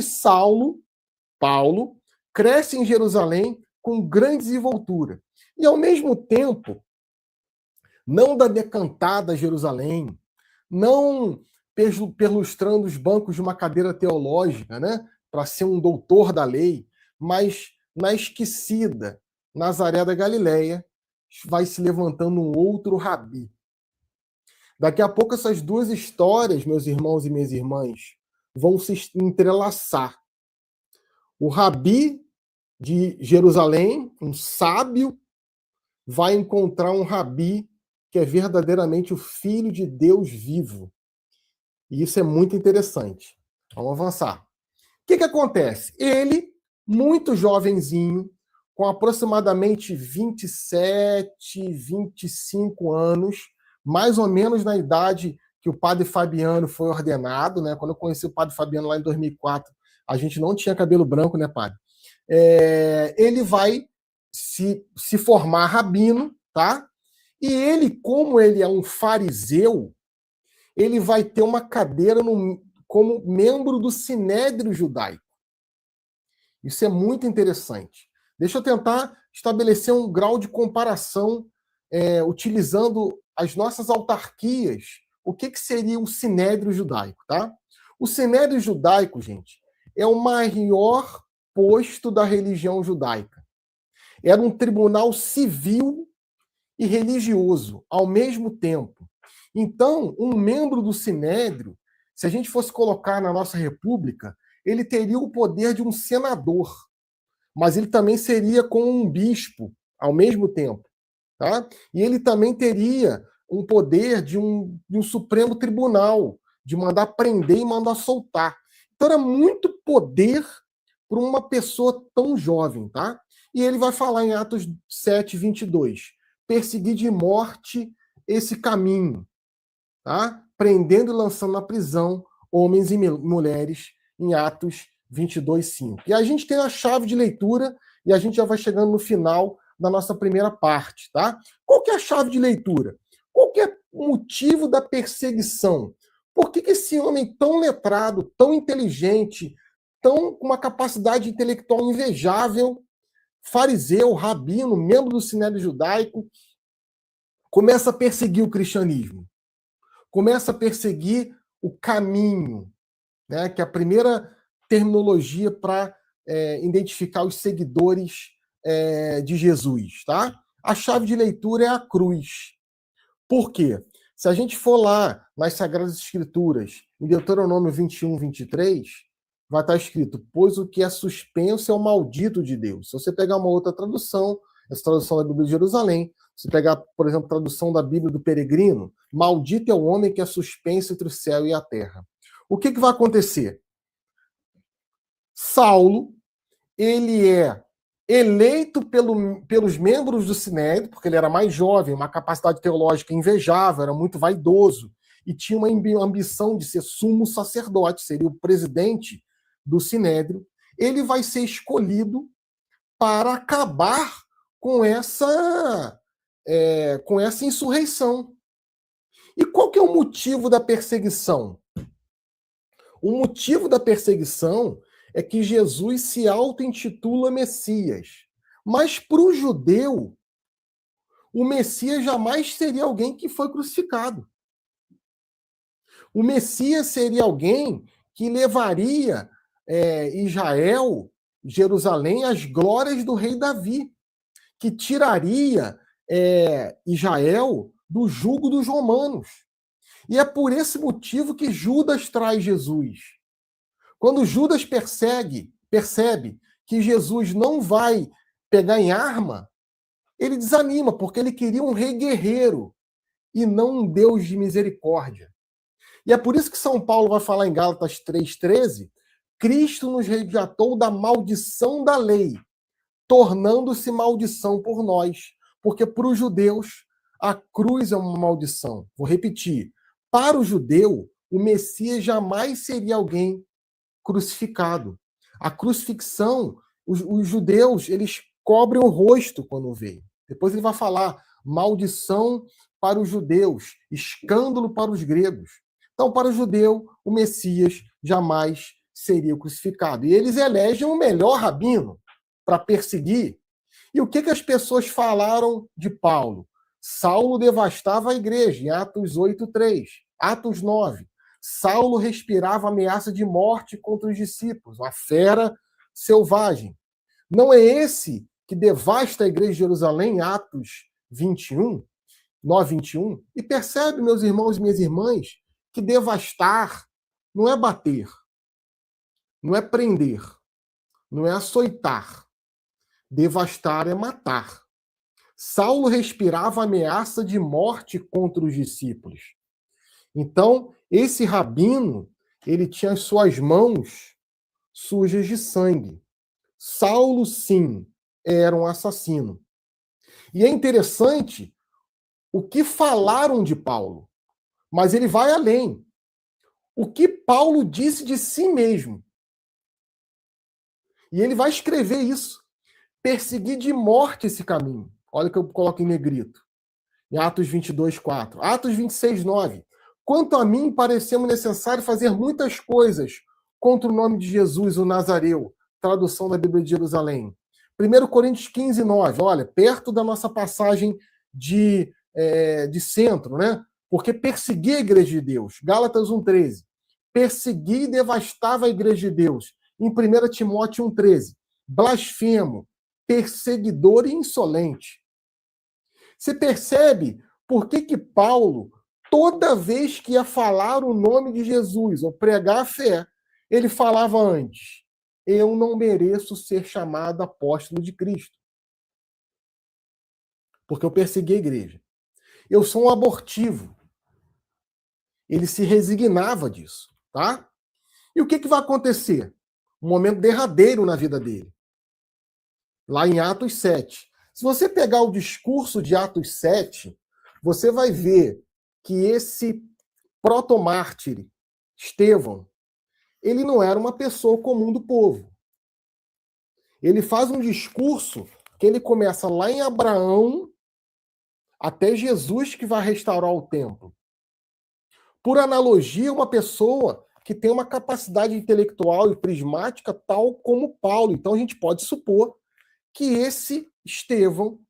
Paulo, cresce em Jerusalém com grande desenvoltura. E, ao mesmo tempo, não da decantada Jerusalém, não perlustrando os bancos de uma cadeira teológica, né, para ser um doutor da lei, mas na esquecida Nazaré da Galileia vai se levantando um outro rabi. Daqui a pouco essas duas histórias, meus irmãos e minhas irmãs, vão se entrelaçar. O rabi de Jerusalém, um sábio, vai encontrar um rabi que é verdadeiramente o Filho de Deus vivo. E isso é muito interessante. Vamos avançar. O que acontece? Ele, muito jovenzinho, com aproximadamente 27, 25 anos, mais ou menos na idade que o padre Fabiano foi ordenado, né? Quando eu conheci o padre Fabiano lá em 2004, A gente não tinha cabelo branco, né, padre? Ele vai se formar rabino, tá? E ele, como ele é um fariseu, ele vai ter uma cadeira como membro do Sinédrio Judaico. Isso é muito interessante. Deixa eu tentar estabelecer um grau de comparação utilizando as nossas autarquias. O que seria o Sinédrio Judaico, tá? O Sinédrio Judaico, gente, é o maior posto da religião judaica. Era um tribunal civil e religioso ao mesmo tempo. Então, um membro do Sinédrio, se a gente fosse colocar na nossa república, ele teria o poder de um senador, mas ele também seria como um bispo ao mesmo tempo. Tá? E ele também teria um poder de um Supremo Tribunal, de mandar prender e mandar soltar. Então era muito poder para uma pessoa tão jovem. Tá? E ele vai falar em Atos 7, 22, perseguir de morte esse caminho, tá? Prendendo e lançando na prisão homens e mulheres, em Atos 22, 5. E a gente tem a chave de leitura e a gente já vai chegando no final da nossa primeira parte, tá? Qual que é a chave de leitura? Qual que é o motivo da perseguição? Por que esse homem tão letrado, tão inteligente, com uma capacidade intelectual invejável, fariseu, rabino, membro do Sinédrio Judaico, começa a perseguir o cristianismo? Começa a perseguir o caminho, né, que é a primeira terminologia para identificar os seguidores de Jesus. Tá? A chave de leitura é a cruz. Por quê? Se a gente for lá nas Sagradas Escrituras, em Deuteronômio 21, 23, vai estar escrito: pois o que é suspenso é o maldito de Deus. Se você pegar uma outra tradução, essa tradução da Bíblia de Jerusalém, se pegar, por exemplo, a tradução da Bíblia do Peregrino, maldito é o homem que é suspenso entre o céu e a terra. O que vai acontecer? Saulo, ele é eleito pelos membros do Sinédrio, porque ele era mais jovem, uma capacidade teológica invejável, era muito vaidoso, e tinha uma ambição de ser sumo sacerdote, seria o presidente do Sinédrio. Ele vai ser escolhido para acabar com essa insurreição. E qual que é o motivo da perseguição? O motivo da perseguição é que Jesus se auto-intitula Messias. Mas para o judeu, o Messias jamais seria alguém que foi crucificado. O Messias seria alguém que levaria Israel, Jerusalém, às glórias do rei Davi, que tiraria Israel do jugo dos romanos. E é por esse motivo que Judas traz Jesus. Quando Judas percebe que Jesus não vai pegar em arma, ele desanima, porque ele queria um rei guerreiro e não um Deus de misericórdia. E é por isso que São Paulo vai falar em Gálatas 3,13, Cristo nos resgatou da maldição da lei, tornando-se maldição por nós. Porque para os judeus, a cruz é uma maldição. Vou repetir. Para o judeu, o Messias jamais seria alguém crucificado. A crucifixão, os judeus, eles cobrem o rosto quando veem. Depois ele vai falar maldição para os judeus, escândalo para os gregos. Então, para o judeu, o Messias jamais seria crucificado. E eles elegem o melhor rabino para perseguir. E o que as pessoas falaram de Paulo? Saulo devastava a igreja, em Atos 8:3. Atos 9. Saulo respirava ameaça de morte contra os discípulos, uma fera selvagem. Não é esse que devasta a igreja de Jerusalém, Atos 21, 9, 21? E percebe, meus irmãos e minhas irmãs, que devastar não é bater, não é prender, não é açoitar. Devastar é matar. Saulo respirava ameaça de morte contra os discípulos. Então, esse rabino, ele tinha as suas mãos sujas de sangue. Saulo, sim, era um assassino. E é interessante o que falaram de Paulo, mas ele vai além. O que Paulo disse de si mesmo. E ele vai escrever isso. Perseguir de morte esse caminho. Olha o que eu coloco em negrito. Em Atos 22, 4. Atos 26, 9. Quanto a mim, pareceu-me necessário fazer muitas coisas contra o nome de Jesus, o Nazareu. Tradução da Bíblia de Jerusalém. 1 Coríntios 15, 9. Olha, perto da nossa passagem de centro, né? Porque persegui a igreja de Deus. Gálatas 1, 13. Persegui e devastava a igreja de Deus. Em 1 Timóteo 1, 13. Blasfemo, perseguidor e insolente. Você percebe por que Paulo, toda vez que ia falar o nome de Jesus ou pregar a fé, ele falava antes: eu não mereço ser chamado apóstolo de Cristo, porque eu persegui a igreja. Eu sou um abortivo. Ele se resignava disso, tá? E o que vai acontecer? Um momento derradeiro na vida dele. Lá em Atos 7. Se você pegar o discurso de Atos 7, você vai ver que esse protomártir, Estevão, ele não era uma pessoa comum do povo. Ele faz um discurso que ele começa lá em Abraão até Jesus, que vai restaurar o templo. Por analogia, uma pessoa que tem uma capacidade intelectual e prismática tal como Paulo. Então a gente pode supor que esse Estevão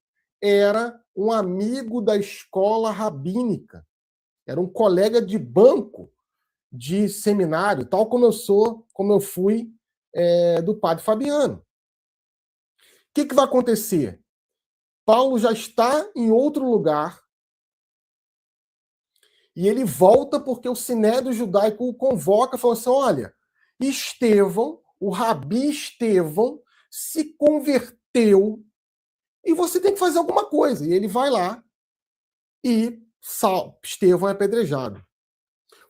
era um amigo da escola rabínica, era um colega de banco de seminário, tal como eu fui do padre Fabiano. O que vai acontecer? Paulo já está em outro lugar e ele volta porque o Sinédrio Judaico o convoca, falando assim: olha, Estevão, o rabi Estevão, se converteu e você tem que fazer alguma coisa. E ele vai lá e Estevão é apedrejado.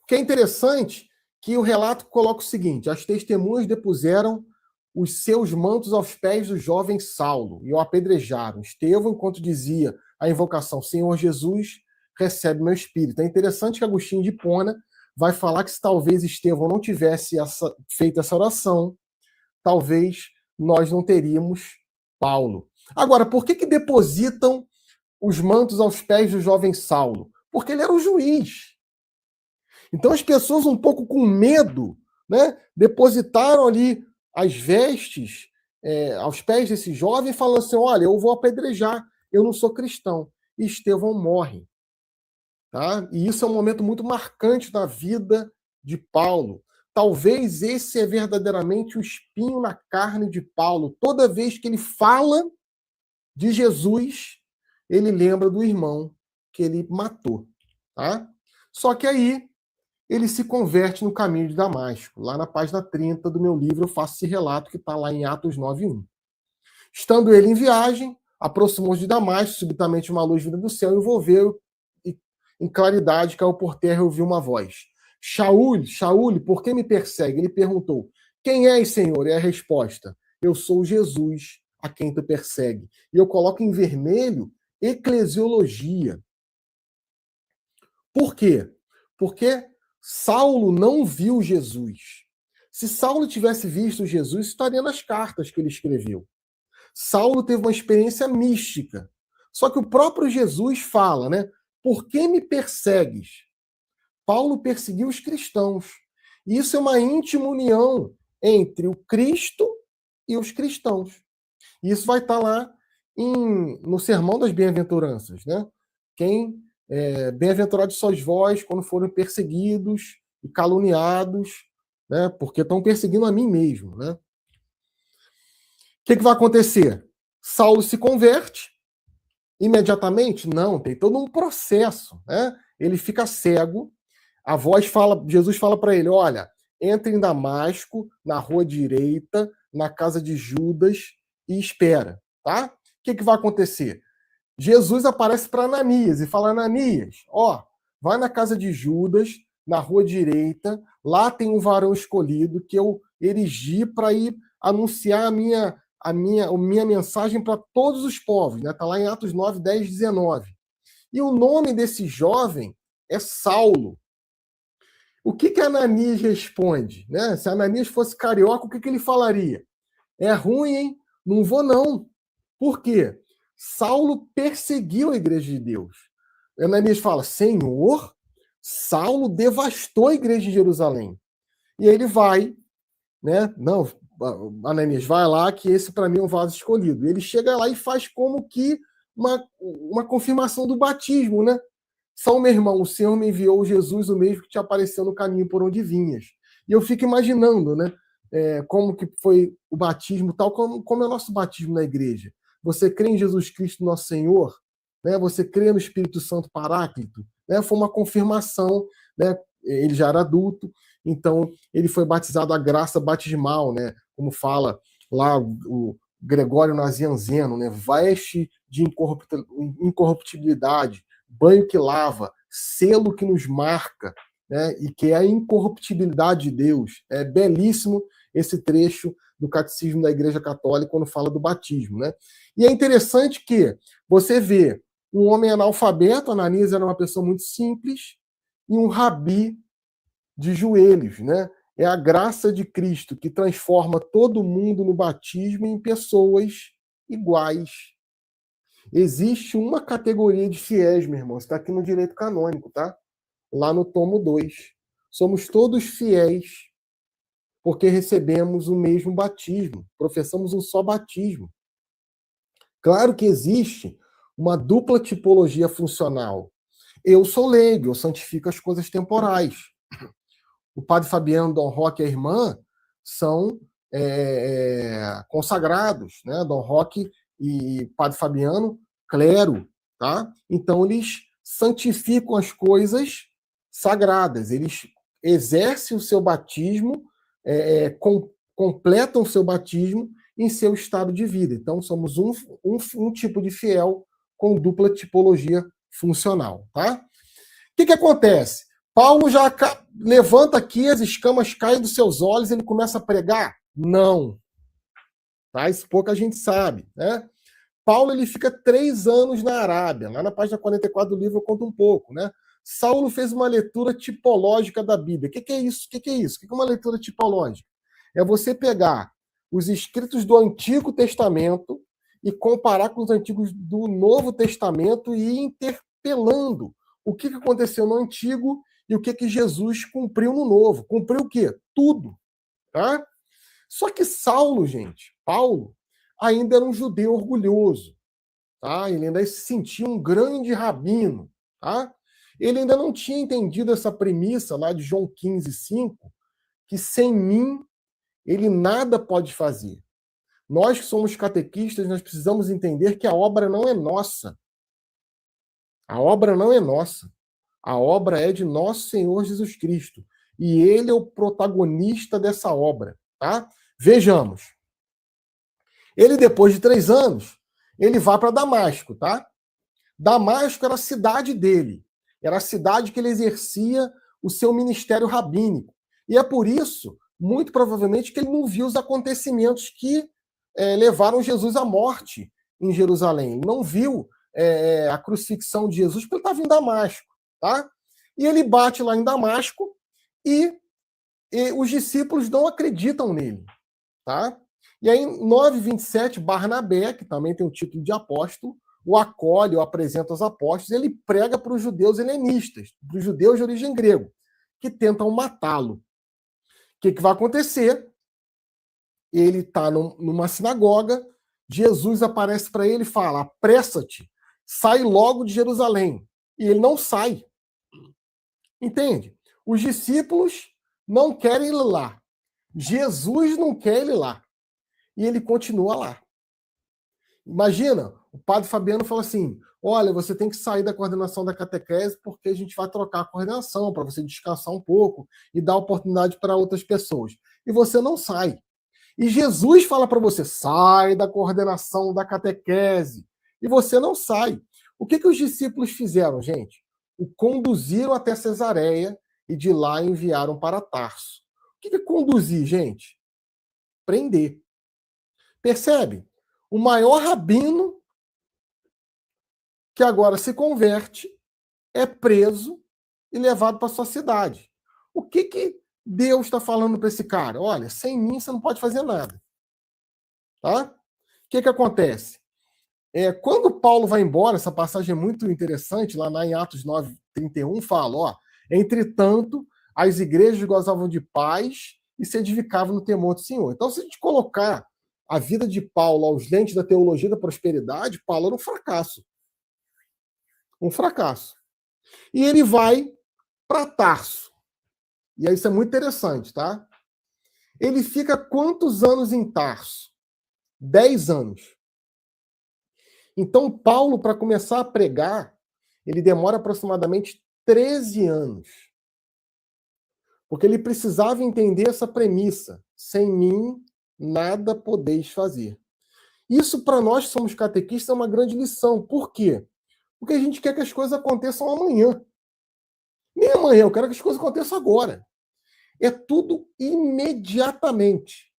O que é interessante que o relato coloca o seguinte: as testemunhas depuseram os seus mantos aos pés do jovem Saulo e o apedrejaram. Estevão, enquanto dizia a invocação Senhor Jesus, recebe meu espírito. É interessante que Agostinho de Hipona vai falar que se talvez Estevão não tivesse feito essa oração, talvez nós não teríamos Paulo. Agora, por que depositam os mantos aos pés do jovem Saulo? Porque ele era o juiz. Então as pessoas, um pouco com medo, né, depositaram ali as vestes aos pés desse jovem, falando assim: olha, eu vou apedrejar, eu não sou cristão. E Estevão morre. Tá? E isso é um momento muito marcante na vida de Paulo. Talvez esse é verdadeiramente o espinho na carne de Paulo. Toda vez que ele fala de Jesus, ele lembra do irmão que ele matou. Tá? Só que aí ele se converte no caminho de Damasco. Lá na página 30 do meu livro eu faço esse relato que está lá em Atos 9:1. Estando ele em viagem, aproximou-se de Damasco, subitamente uma luz vinda do céu envolveu e em claridade caiu por terra e ouviu uma voz: Shaul, Shaul, por que me persegue? Ele perguntou: quem és, Senhor? E a resposta: eu sou Jesus, a quem tu persegue. E eu coloco em vermelho eclesiologia. Por quê? Porque Saulo não viu Jesus. Se Saulo tivesse visto Jesus, estaria nas cartas que ele escreveu. Saulo teve uma experiência mística. Só que o próprio Jesus fala, né? Por que me persegues? Paulo perseguiu os cristãos. E isso é uma íntima união entre o Cristo e os cristãos. E isso vai estar lá no Sermão das Bem-aventuranças, né? Bem-aventurados sois vós quando forem perseguidos e caluniados, né? Porque estão perseguindo a mim mesmo, né? O que vai acontecer? Saulo se converte imediatamente? Não, tem todo um processo, né? Ele fica cego. A voz fala, Jesus fala para ele: olha, entre em Damasco, na rua direita, na casa de Judas e espera, tá? O que vai acontecer? Jesus aparece para Ananias e fala: Ananias, vai na casa de Judas, na rua direita, lá tem um varão escolhido que eu erigi para ir anunciar a minha mensagem para todos os povos, né? Tá lá em Atos 9, 10, 19. E o nome desse jovem é Saulo. O que Ananias responde? Né? Se Ananias fosse carioca, o que ele falaria? É ruim, hein? Não vou, não. Por quê? Saulo perseguiu a igreja de Deus. Ananias fala, Senhor, Saulo devastou a igreja de Jerusalém. E ele vai, né? Não, Ananias, vai lá que esse para mim é um vaso escolhido. Ele chega lá e faz como que uma confirmação do batismo, né? São, meu irmão, o Senhor me enviou Jesus, o mesmo que te apareceu no caminho por onde vinhas. E eu fico imaginando, né? Como que foi o batismo, tal como é o nosso batismo na igreja. Você crê em Jesus Cristo, nosso Senhor? Né? Você crê no Espírito Santo Paráclito? Né? Foi uma confirmação, né? Ele já era adulto, então ele foi batizado à graça batismal, né? Como fala lá o Gregório Nazianzeno, né? Veste de incorruptibilidade, banho que lava, selo que nos marca, né? E que é a incorruptibilidade de Deus. É belíssimo esse trecho do Catecismo da Igreja Católica quando fala do batismo, né? E é interessante que você vê um homem analfabeto, Ananias era uma pessoa muito simples, e um rabi de joelhos, né? É a graça de Cristo que transforma todo mundo no batismo em pessoas iguais. Existe uma categoria de fiéis, meu irmão, está aqui no direito canônico, tá? Lá no tomo 2. Somos todos fiéis, porque recebemos o mesmo batismo, professamos um só batismo. Claro que existe uma dupla tipologia funcional. Eu sou leigo, eu santifico as coisas temporais. O padre Fabiano, Dom Roque e a irmã são consagrados, né? Dom Roque e padre Fabiano, clero, tá? Então eles santificam as coisas sagradas, eles exercem o seu batismo, completam o seu batismo em seu estado de vida. Então somos um tipo de fiel com dupla tipologia funcional, tá? O que acontece? Paulo já levanta aqui, as escamas caem dos seus olhos, ele começa a pregar? Não. Tá? Isso pouca gente sabe, né? Paulo ele fica 3 anos na Arábia. Lá na página 44 do livro eu conto um pouco, né? Saulo fez uma leitura tipológica da Bíblia. O que é isso? O que é isso? O que é uma leitura tipológica? É você pegar os escritos do Antigo Testamento e comparar com os antigos do Novo Testamento e ir interpelando o que aconteceu no Antigo e o que Jesus cumpriu no Novo. Cumpriu o quê? Tudo. Tá? Só que Saulo, gente, Paulo, ainda era um judeu orgulhoso. Tá? Ele ainda se sentia um grande rabino. Tá? Ele ainda não tinha entendido essa premissa lá de João 15:5, que sem mim ele nada pode fazer. Nós que somos catequistas, nós precisamos entender que a obra não é nossa. A obra não é nossa. A obra é de nosso Senhor Jesus Cristo. E ele é o protagonista dessa obra. Tá? Vejamos. Ele, depois de 3 anos, ele vai para Damasco. Tá? Damasco era a cidade dele. Era a cidade que ele exercia o seu ministério rabínico. E é por isso, muito provavelmente, que ele não viu os acontecimentos que levaram Jesus à morte em Jerusalém. Ele não viu a crucifixão de Jesus, porque ele estava em Damasco. Tá? E ele bate lá em Damasco e os discípulos não acreditam nele. Tá? E aí, em 9:27, Barnabé, que também tem o título de apóstolo, o acolhe, o apresenta aos apóstolos, ele prega para os judeus helenistas, para os judeus de origem grego, que tentam matá-lo. O que vai acontecer? Ele está numa sinagoga, Jesus aparece para ele e fala, apressa-te, sai logo de Jerusalém. E ele não sai. Entende? Os discípulos não querem ir lá. Jesus não quer ele lá. E ele continua lá. Imagina, o padre Fabiano fala assim, olha, você tem que sair da coordenação da catequese porque a gente vai trocar a coordenação para você descansar um pouco e dar oportunidade para outras pessoas. E você não sai. E Jesus fala para você, sai da coordenação da catequese. E você não sai. O que os discípulos fizeram, gente? O conduziram até Cesareia e de lá enviaram para Tarso. O que é conduzir, gente? Prender. Percebe? O maior rabino que agora se converte é preso e levado para sua cidade. O que Deus está falando para esse cara? Olha, sem mim você não pode fazer nada. Tá? O que acontece? Quando Paulo vai embora, essa passagem é muito interessante, lá em Atos 9:31, fala, ó, entretanto, as igrejas gozavam de paz e se edificavam no temor do Senhor. Então, se a gente colocar a vida de Paulo aos lentes da teologia da prosperidade, Paulo era um fracasso. Um fracasso. E ele vai para Tarso. E aí isso é muito interessante, tá? Ele fica quantos anos em Tarso? 10 anos. Então, Paulo, para começar a pregar, ele demora aproximadamente 13 anos. Porque ele precisava entender essa premissa. Sem mim, nada podeis fazer. Isso, para nós que somos catequistas, é uma grande lição. Por quê? Porque a gente quer que as coisas aconteçam amanhã. Nem amanhã, eu quero que as coisas aconteçam agora. É tudo imediatamente.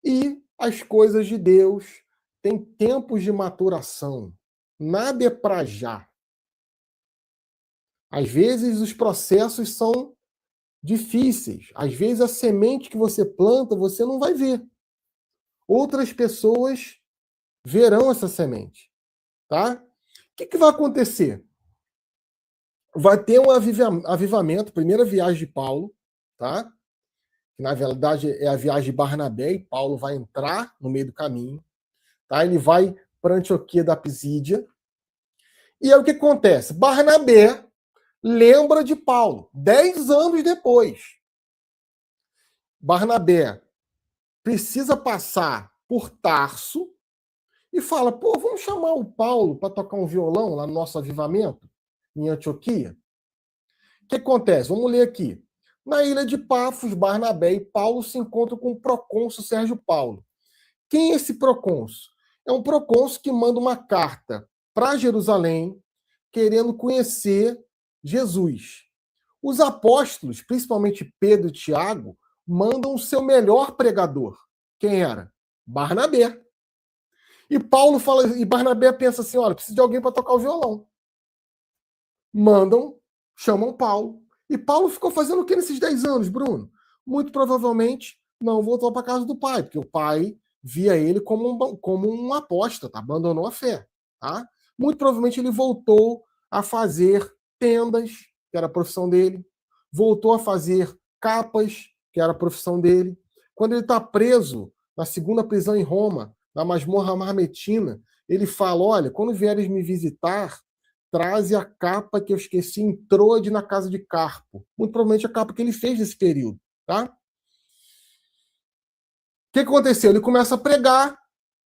E as coisas de Deus têm tempos de maturação. Nada é para já. Às vezes os processos são difíceis. Às vezes a semente que você planta, você não vai ver. Outras pessoas verão essa semente. Tá? O que vai acontecer? Vai ter um avivamento, primeira viagem de Paulo, tá? Que na verdade é a viagem de Barnabé, e Paulo vai entrar no meio do caminho, tá? Ele vai para Antioquia da Pisídia. E aí o que acontece? Barnabé lembra de Paulo, 10 anos depois. Barnabé precisa passar por Tarso e fala, pô, vamos chamar o Paulo para tocar um violão lá no nosso avivamento, em Antioquia? O que acontece? Vamos ler aqui. Na ilha de Pafos, Barnabé e Paulo se encontram com o procônsul Sérgio Paulo. Quem é esse procônsul? É um procônsul que manda uma carta para Jerusalém, querendo conhecer Jesus. Os apóstolos, principalmente Pedro e Tiago, mandam o seu melhor pregador. Quem era? Barnabé. E Paulo fala, e Barnabé pensa assim, olha, preciso de alguém para tocar o violão. Chamam Paulo. E Paulo ficou fazendo o que nesses 10 anos, Bruno? Muito provavelmente não voltou para a casa do pai, porque o pai via ele como um apóstata, abandonou a fé. Tá? Muito provavelmente ele voltou a fazer tendas, que era a profissão dele, voltou a fazer capas, que era a profissão dele. Quando ele está preso na segunda prisão em Roma, na masmorra marmetina, ele fala, olha, quando vieres me visitar, traze a capa que eu esqueci em Troade, na casa de Carpo. Muito provavelmente a capa que ele fez nesse período. Tá? O que aconteceu? Ele começa a pregar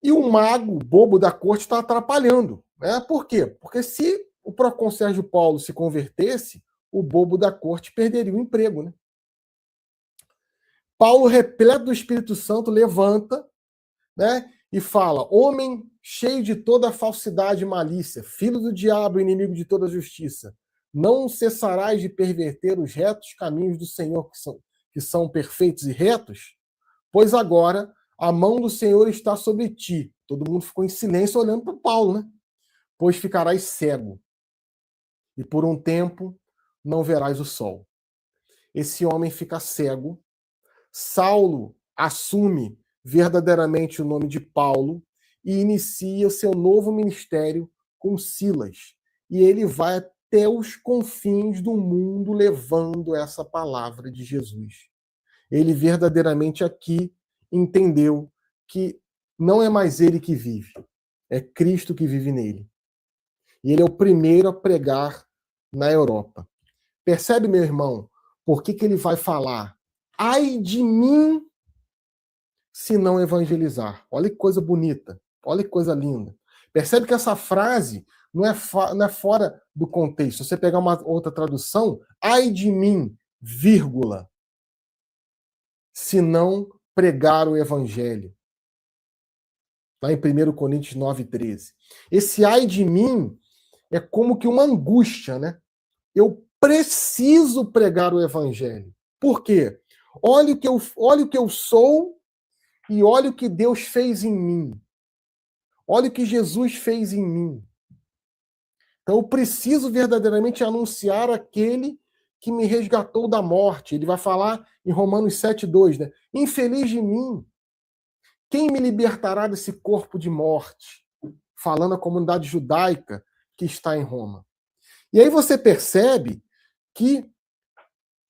e o mago bobo da corte está atrapalhando. Né? Por quê? Porque se o procônsul Sérgio Paulo se convertesse, o bobo da corte perderia o emprego. Né? Paulo, repleto do Espírito Santo, levanta, né, e fala, homem cheio de toda falsidade e malícia, filho do diabo, inimigo de toda justiça, não cessarás de perverter os retos caminhos do Senhor, que são perfeitos e retos? Pois agora a mão do Senhor está sobre ti. Todo mundo ficou em silêncio olhando para Paulo, né? Pois ficarás cego, e por um tempo não verás o sol. Esse homem fica cego. Saulo assume verdadeiramente o nome de Paulo e inicia o seu novo ministério com Silas. E ele vai até os confins do mundo levando essa palavra de Jesus. Ele verdadeiramente aqui entendeu que não é mais ele que vive, é Cristo que vive nele. E ele é o primeiro a pregar na Europa. Percebe, meu irmão, por que ele vai falar? Ai de mim se não evangelizar. Olha que coisa bonita, olha que coisa linda. Percebe que essa frase não é fora do contexto. Se você pegar uma outra tradução, ai de mim, vírgula, se não pregar o evangelho. Lá em 1 Coríntios 9:13. Esse ai de mim é como que uma angústia, né? Eu preciso pregar o evangelho. Por quê? Olha o que eu sou e olha o que Deus fez em mim. Olha o que Jesus fez em mim. Então eu preciso verdadeiramente anunciar aquele que me resgatou da morte. Ele vai falar em Romanos 7:2, né? Infeliz de mim. Quem me libertará desse corpo de morte? Falando a comunidade judaica que está em Roma. E aí você percebe que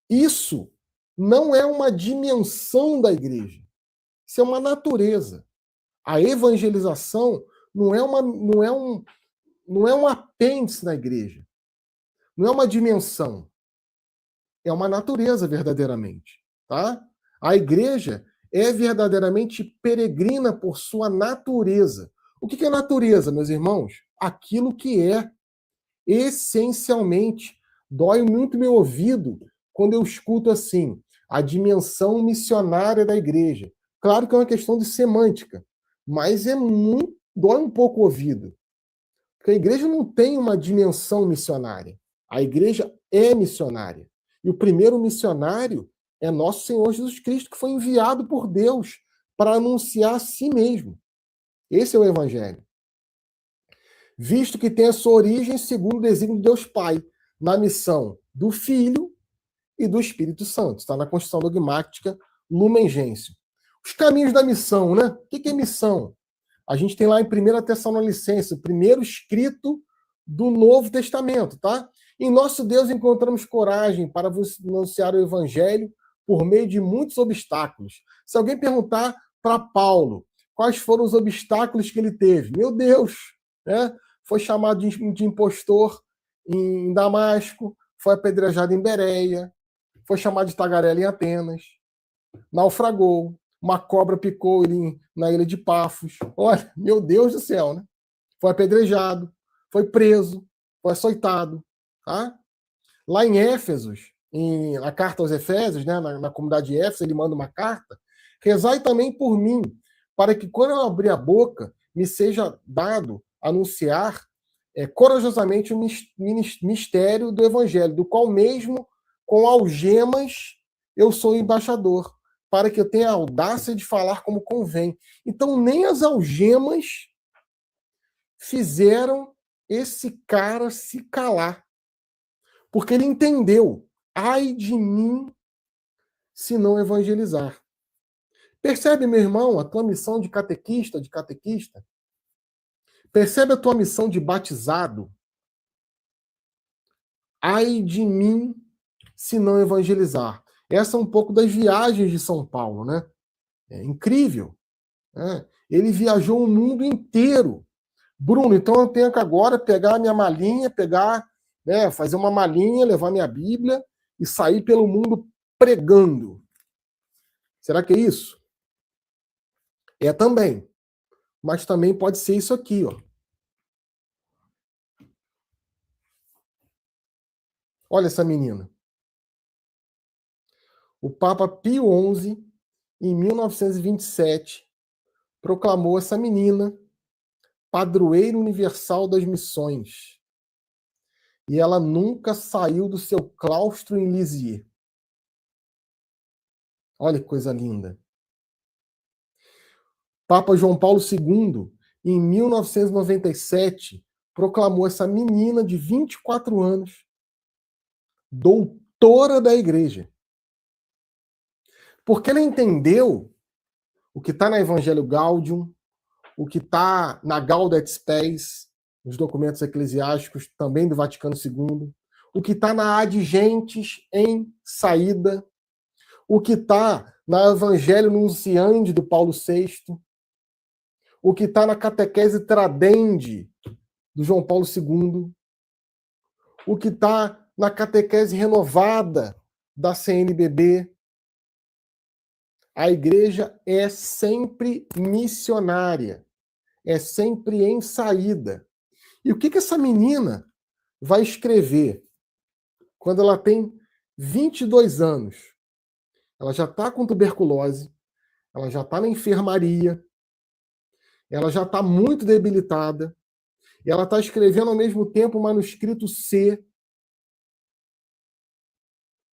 isso não é uma dimensão da igreja. Isso é uma natureza. A evangelização não é um apêndice na igreja. Não é uma dimensão. É uma natureza verdadeiramente. Tá? A igreja é verdadeiramente peregrina por sua natureza. O que é natureza, meus irmãos? Aquilo que é essencialmente. Dói muito meu ouvido quando eu escuto assim, a dimensão missionária da igreja. Claro que é uma questão de semântica, mas dói um pouco o ouvido. Porque a igreja não tem uma dimensão missionária. A igreja é missionária. E o primeiro missionário é nosso Senhor Jesus Cristo, que foi enviado por Deus para anunciar a si mesmo. Esse é o evangelho. Visto que tem a sua origem segundo o desígnio de Deus Pai, na missão do Filho e do Espírito Santo. Está na Constituição Dogmática Lumen Gentium. Os caminhos da missão, né? O que é missão? A gente tem lá em 1 Tessalonicenses, o primeiro escrito do Novo Testamento, tá? Em nosso Deus encontramos coragem para vos anunciar o Evangelho por meio de muitos obstáculos. Se alguém perguntar para Paulo quais foram os obstáculos que ele teve, meu Deus, né? Foi chamado de impostor em Damasco, foi apedrejado em Bereia, foi chamado de tagarela em Atenas, naufragou, uma cobra picou ele na ilha de Pafos. Olha, meu Deus do céu, né? Foi apedrejado, foi preso, foi açoitado. Tá? Lá em Éfesos, na carta aos Efésios, né, na comunidade de Éfeso, ele manda uma carta, rezai também por mim, para que quando eu abrir a boca, me seja dado anunciar corajosamente o mistério do Evangelho, do qual mesmo com algemas eu sou embaixador, para que eu tenha a audácia de falar como convém. Então, nem as algemas fizeram esse cara se calar. Porque ele entendeu, ai de mim se não evangelizar. Percebe, meu irmão, a tua missão de catequista, Percebe a tua missão de batizado? Ai de mim se não evangelizar. Essa é um pouco das viagens de São Paulo, né? É incrível. Né? Ele viajou o mundo inteiro. Bruno, então eu tenho que agora pegar a minha malinha, fazer uma malinha, levar minha Bíblia e sair pelo mundo pregando. Será que é isso? É também. Mas também pode ser isso aqui, ó. Olha essa menina. O Papa Pio XI, em 1927, proclamou essa menina padroeira universal das missões. E ela nunca saiu do seu claustro em Lisieux. Olha que coisa linda. Papa João Paulo II, em 1997, proclamou essa menina de 24 anos doutora da igreja. Porque ela entendeu o que está na Evangelho Gaudium, o que está na Gaudet Spes, nos documentos eclesiásticos também do Vaticano II, o que está na Ad Gentes em Saída, o que está na Evangelho Nunciandi do Paulo VI, o que está na Catequese Tradendi do João Paulo II, o que está na Catequese Renovada da CNBB. A igreja é sempre missionária, é sempre em saída. E o que essa menina vai escrever quando ela tem 22 anos? Ela já está com tuberculose, ela já está na enfermaria, ela já está muito debilitada, e ela está escrevendo ao mesmo tempo o manuscrito C,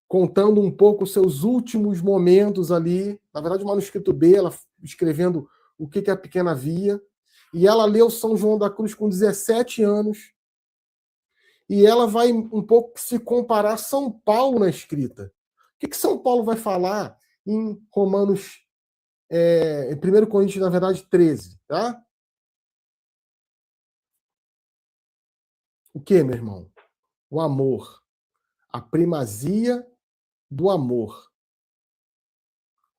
contando um pouco os seus últimos momentos ali. Na verdade, o manuscrito B, ela escrevendo o que a pequena via. E ela leu São João da Cruz com 17 anos. E ela vai um pouco se comparar a São Paulo na escrita. O que São Paulo vai falar em Romanos em 1 Coríntios, na verdade, 13, tá? O que, meu irmão? O amor. A primazia do amor.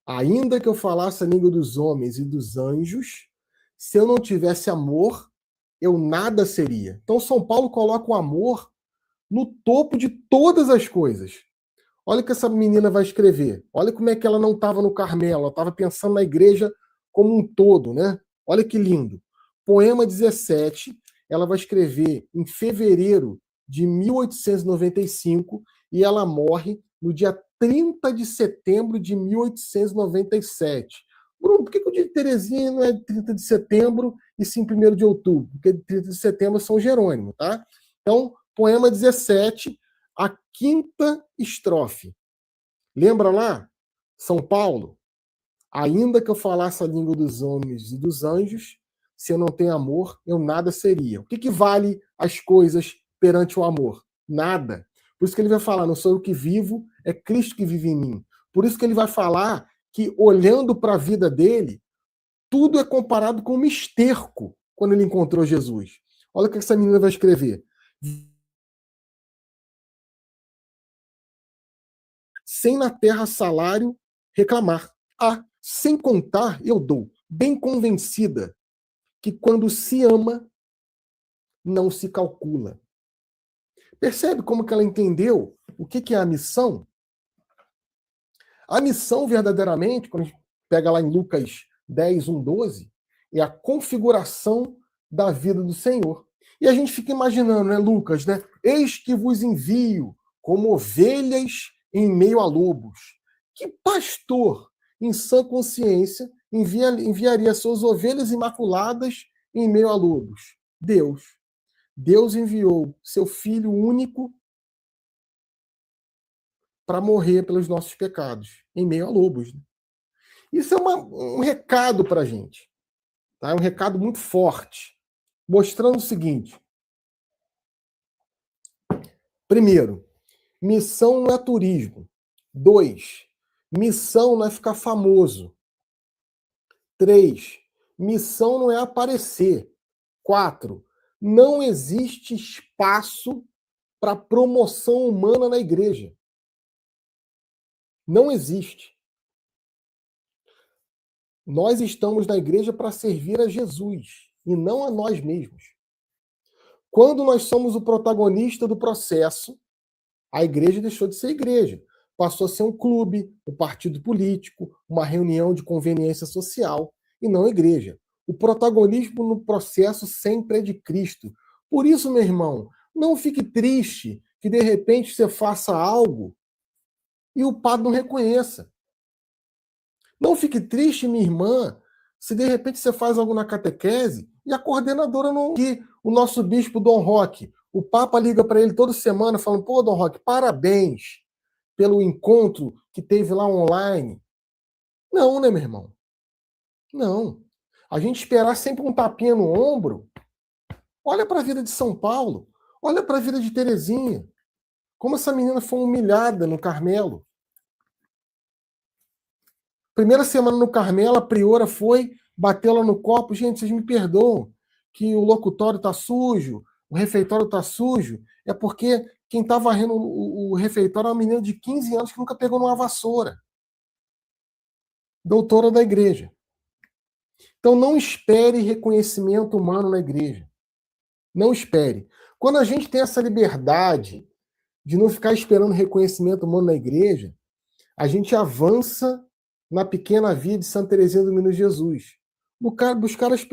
Ainda que eu falasse a língua dos homens e dos anjos, se eu não tivesse amor, eu nada seria. Então, São Paulo coloca o amor no topo de todas as coisas. Olha o que essa menina vai escrever. Olha como é que ela não estava no Carmelo, ela estava pensando na igreja como um todo, né? Olha que lindo. Poema 17, ela vai escrever em fevereiro de 1895 e ela morre no dia 30 de setembro de 1897. Bruno, por que o dia de Teresinha não é 30 de setembro e sim 1º de outubro? Porque 30 de setembro é São Jerônimo, tá? Então, poema 17, a 5ª estrofe. Lembra lá? São Paulo? Ainda que eu falasse a língua dos homens e dos anjos, se eu não tenho amor, eu nada seria. O que vale as coisas perante o amor? Nada. Por isso que ele vai falar, não sou eu que vivo, é Cristo que vive em mim. Por isso que ele vai falar que, olhando para a vida dele, tudo é comparado com um esterco quando ele encontrou Jesus. Olha o que essa menina vai escrever. Sem na terra salário reclamar. Sem contar, eu dou, bem convencida, que quando se ama, não se calcula. Percebe como que ela entendeu o que é a missão? A missão, verdadeiramente, quando a gente pega lá em Lucas 10, 1, 12, é a configuração da vida do Senhor. E a gente fica imaginando, né, Lucas, né? Eis que vos envio como ovelhas em meio a lobos. Que pastor, em sã consciência, enviaria suas ovelhas imaculadas em meio a lobos? Deus. Deus enviou seu Filho único para morrer pelos nossos pecados, em meio a lobos. Isso é um recado para a gente. Tá? É um recado muito forte, mostrando o seguinte. Primeiro, missão não é turismo. 2, missão não é ficar famoso. 3, missão não é aparecer. 4, não existe espaço para promoção humana na igreja. Não existe. Nós estamos na igreja para servir a Jesus e não a nós mesmos. Quando nós somos o protagonista do processo, a igreja deixou de ser igreja. Passou a ser um clube, um partido político, uma reunião de conveniência social e não igreja. O protagonismo no processo sempre é de Cristo. Por isso, meu irmão, não fique triste que de repente você faça algo e o padre não reconheça. Não fique triste, minha irmã, se de repente você faz algo na catequese e a coordenadora não... O nosso bispo Dom Roque, o Papa liga para ele toda semana falando, pô, Dom Roque, parabéns pelo encontro que teve lá online. Não, né, meu irmão? Não. A gente esperar sempre um tapinha no ombro. Olha para a vida de São Paulo. Olha para a vida de Teresinha. Como essa menina foi humilhada no Carmelo. Primeira semana no Carmelo, a priora foi, bateu lá no copo. Gente, vocês me perdoam que o locutório está sujo, o refeitório está sujo. É porque quem está varrendo o refeitório é uma menina de 15 anos que nunca pegou numa vassoura. Doutora da igreja. Então não espere reconhecimento humano na igreja. Não espere. Quando a gente tem essa liberdade de não ficar esperando reconhecimento humano na igreja, a gente avança na pequena via de Santa Teresinha do Menino Jesus. Buscar as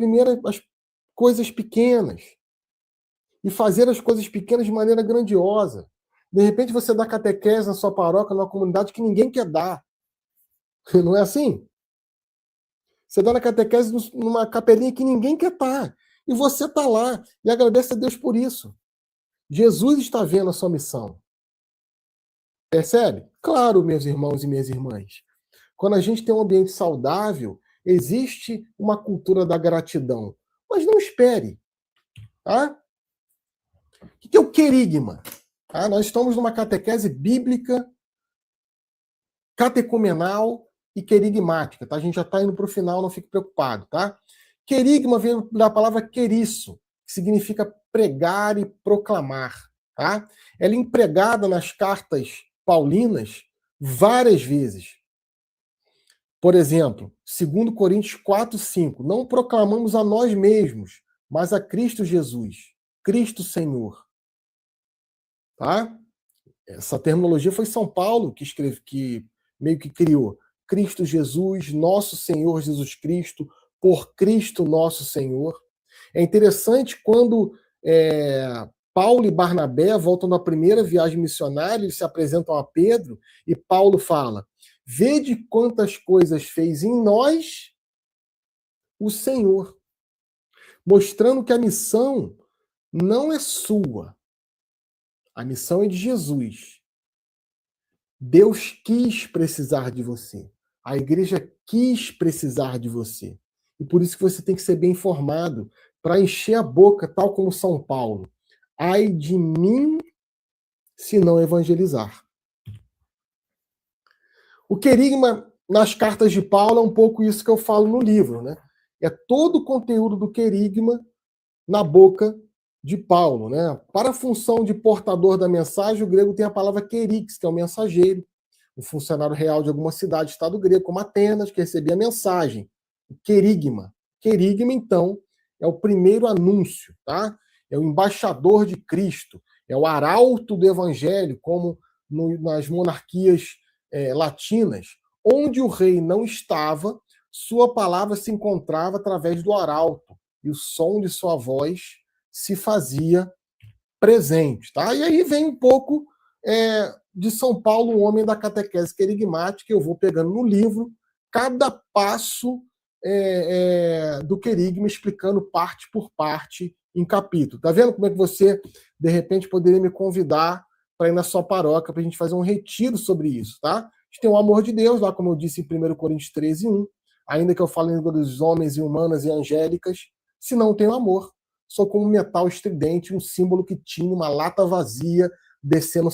coisas pequenas. E fazer as coisas pequenas de maneira grandiosa. De repente você dá catequese na sua paróquia, numa comunidade que ninguém quer dar. Não é assim? Você dá na catequese numa capelinha que ninguém quer estar. E você está lá. E agradece a Deus por isso. Jesus está vendo a sua missão. Percebe? Claro, meus irmãos e minhas irmãs. Quando a gente tem um ambiente saudável, existe uma cultura da gratidão. Mas não espere. Tá? O que é o querigma? Tá? Nós estamos numa catequese bíblica, catecumenal, e querigmática, tá? A gente já está indo para o final, não fique preocupado, tá? Querigma vem da palavra queriço, que significa pregar e proclamar, tá? Ela é empregada nas cartas paulinas várias vezes. Por exemplo, 2 Coríntios 4:5, não proclamamos a nós mesmos, mas a Cristo Jesus, Cristo Senhor. Tá? Essa terminologia foi São Paulo que meio que criou. Cristo Jesus, nosso Senhor Jesus Cristo, por Cristo nosso Senhor. É interessante quando Paulo e Barnabé voltam da primeira viagem missionária, eles se apresentam a Pedro, e Paulo fala: vede quantas coisas fez em nós o Senhor, mostrando que a missão não é sua, a missão é de Jesus. Deus quis precisar de você. A igreja quis precisar de você. E por isso que você tem que ser bem informado, para encher a boca, tal como São Paulo. Ai de mim, se não evangelizar. O querigma nas cartas de Paulo é um pouco isso que eu falo no livro, né? É todo o conteúdo do querigma na boca de Paulo, né? Para a função de portador da mensagem, o grego tem a palavra kerix, que é o mensageiro, um funcionário real de alguma cidade, estado grego, como Atenas, que recebia a mensagem. O querigma. Querigma, então, é o primeiro anúncio, tá? É o embaixador de Cristo, é o arauto do evangelho, como nas monarquias latinas, onde o rei não estava, sua palavra se encontrava através do arauto, e o som de sua voz se fazia presente. Tá? E aí vem um pouco de São Paulo, o homem da catequese querigmática, eu vou pegando no livro cada passo do querigma, explicando parte por parte em capítulo. Tá vendo como é que você, de repente, poderia me convidar para ir na sua paróquia, para a gente fazer um retiro sobre isso, tá? A gente tem o amor de Deus, lá como eu disse em 1 Coríntios 13:1, ainda que eu fale em língua dos homens e humanas e angélicas, se não tenho amor, sou como um metal estridente, um símbolo que tinha uma lata vazia descendo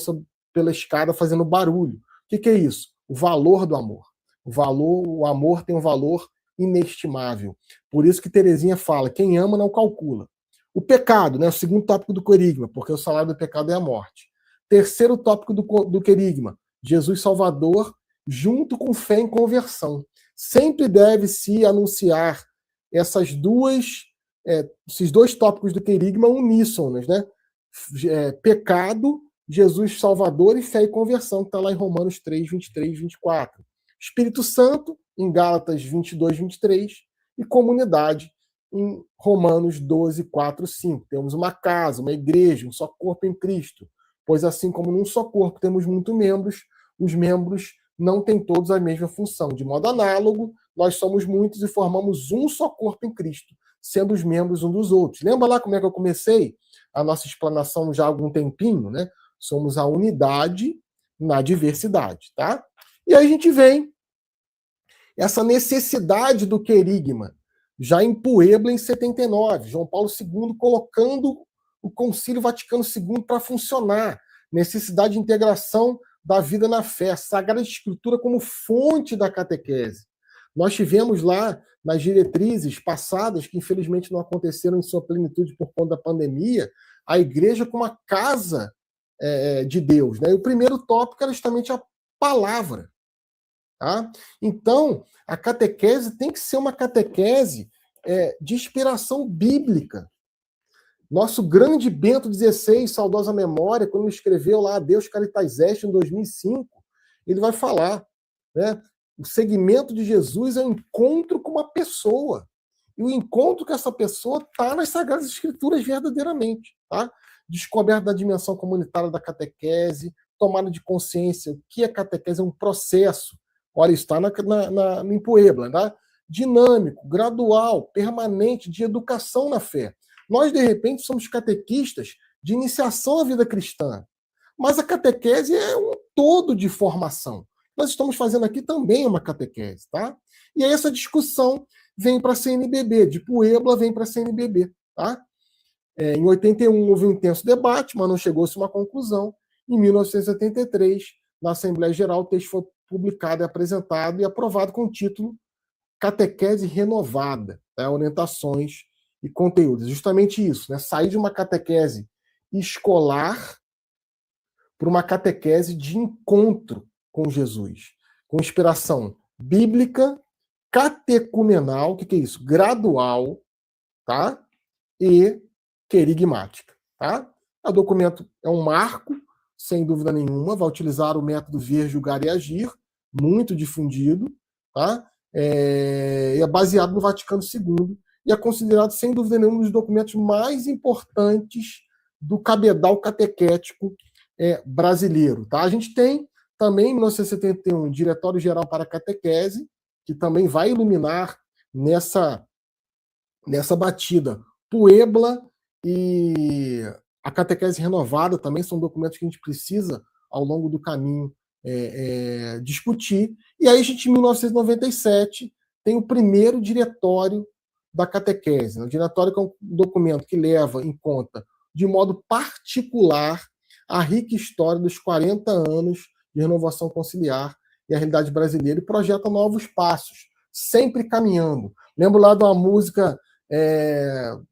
pela escada fazendo barulho. O que é isso? O valor do amor. O amor tem um valor inestimável. Por isso que Teresinha fala, quem ama não calcula. O pecado, né, o segundo tópico do querigma, porque o salário do pecado é a morte. Terceiro tópico do querigma, Jesus Salvador, junto com fé em conversão. Sempre deve-se anunciar esses dois tópicos do querigma uníssonos, né? Pecado, Jesus Salvador e fé e conversão, que está lá em Romanos 3, 23, 24. Espírito Santo, em Gálatas 22, 23, e comunidade, em Romanos 12, 4, 5. Temos uma casa, uma igreja, um só corpo em Cristo. Pois assim como num só corpo temos muitos membros, os membros não têm todos a mesma função. De modo análogo, nós somos muitos e formamos um só corpo em Cristo, sendo os membros um dos outros. Lembra lá como é que eu comecei a nossa explanação já há algum tempinho, né? Somos a unidade na diversidade, tá? E aí a gente vem essa necessidade do querigma, já em Puebla, em 79, João Paulo II colocando o Concílio Vaticano II para funcionar, necessidade de integração da vida na fé, a Sagrada Escritura como fonte da catequese. Nós tivemos lá, nas diretrizes passadas, que infelizmente não aconteceram em sua plenitude por conta da pandemia, a igreja como uma casa de Deus. Né? E o primeiro tópico era justamente a palavra. Tá? Então, a catequese tem que ser uma catequese de inspiração bíblica. Nosso grande Bento XVI, saudosa memória, quando escreveu lá Deus Caritas Est em 2005, ele vai falar, né? O segmento de Jesus é o encontro com uma pessoa. E o encontro com essa pessoa está nas Sagradas Escrituras verdadeiramente. Tá? Descoberta da dimensão comunitária da catequese, tomada de consciência. O que é catequese? É um processo. Olha, está em Puebla, tá? Dinâmico, gradual, permanente, de educação na fé. Nós, de repente, somos catequistas de iniciação à vida cristã. Mas a catequese é um todo de formação. Nós estamos fazendo aqui também uma catequese, tá? E aí essa discussão vem para a CNBB, de Puebla vem para a CNBB, tá? Em 81 houve um intenso debate, mas não chegou-se a uma conclusão. Em 1973, na Assembleia Geral, o texto foi publicado e apresentado e aprovado com o título Catequese Renovada, né? Orientações e conteúdos. Justamente isso, né? Sair de uma catequese escolar para uma catequese de encontro com Jesus, com inspiração bíblica, catecumenal, o que é isso? Gradual, tá? E querigmática, tá? O documento é um marco, sem dúvida nenhuma, vai utilizar o método ver, julgar e agir, muito difundido, tá? É baseado no Vaticano II e é considerado, sem dúvida nenhuma, um dos documentos mais importantes do cabedal catequético brasileiro. Tá? A gente tem também, em 1971, Diretório Geral para a Catequese, que também vai iluminar nessa batida. Puebla e a Catequese Renovada também são documentos que a gente precisa, ao longo do caminho, discutir. E aí a gente, em 1997, tem o primeiro Diretório da Catequese. O Diretório é um documento que leva em conta, de modo particular, a rica história dos 40 anos de renovação conciliar e a realidade brasileira e projeta novos passos, sempre caminhando. Lembro lá de uma música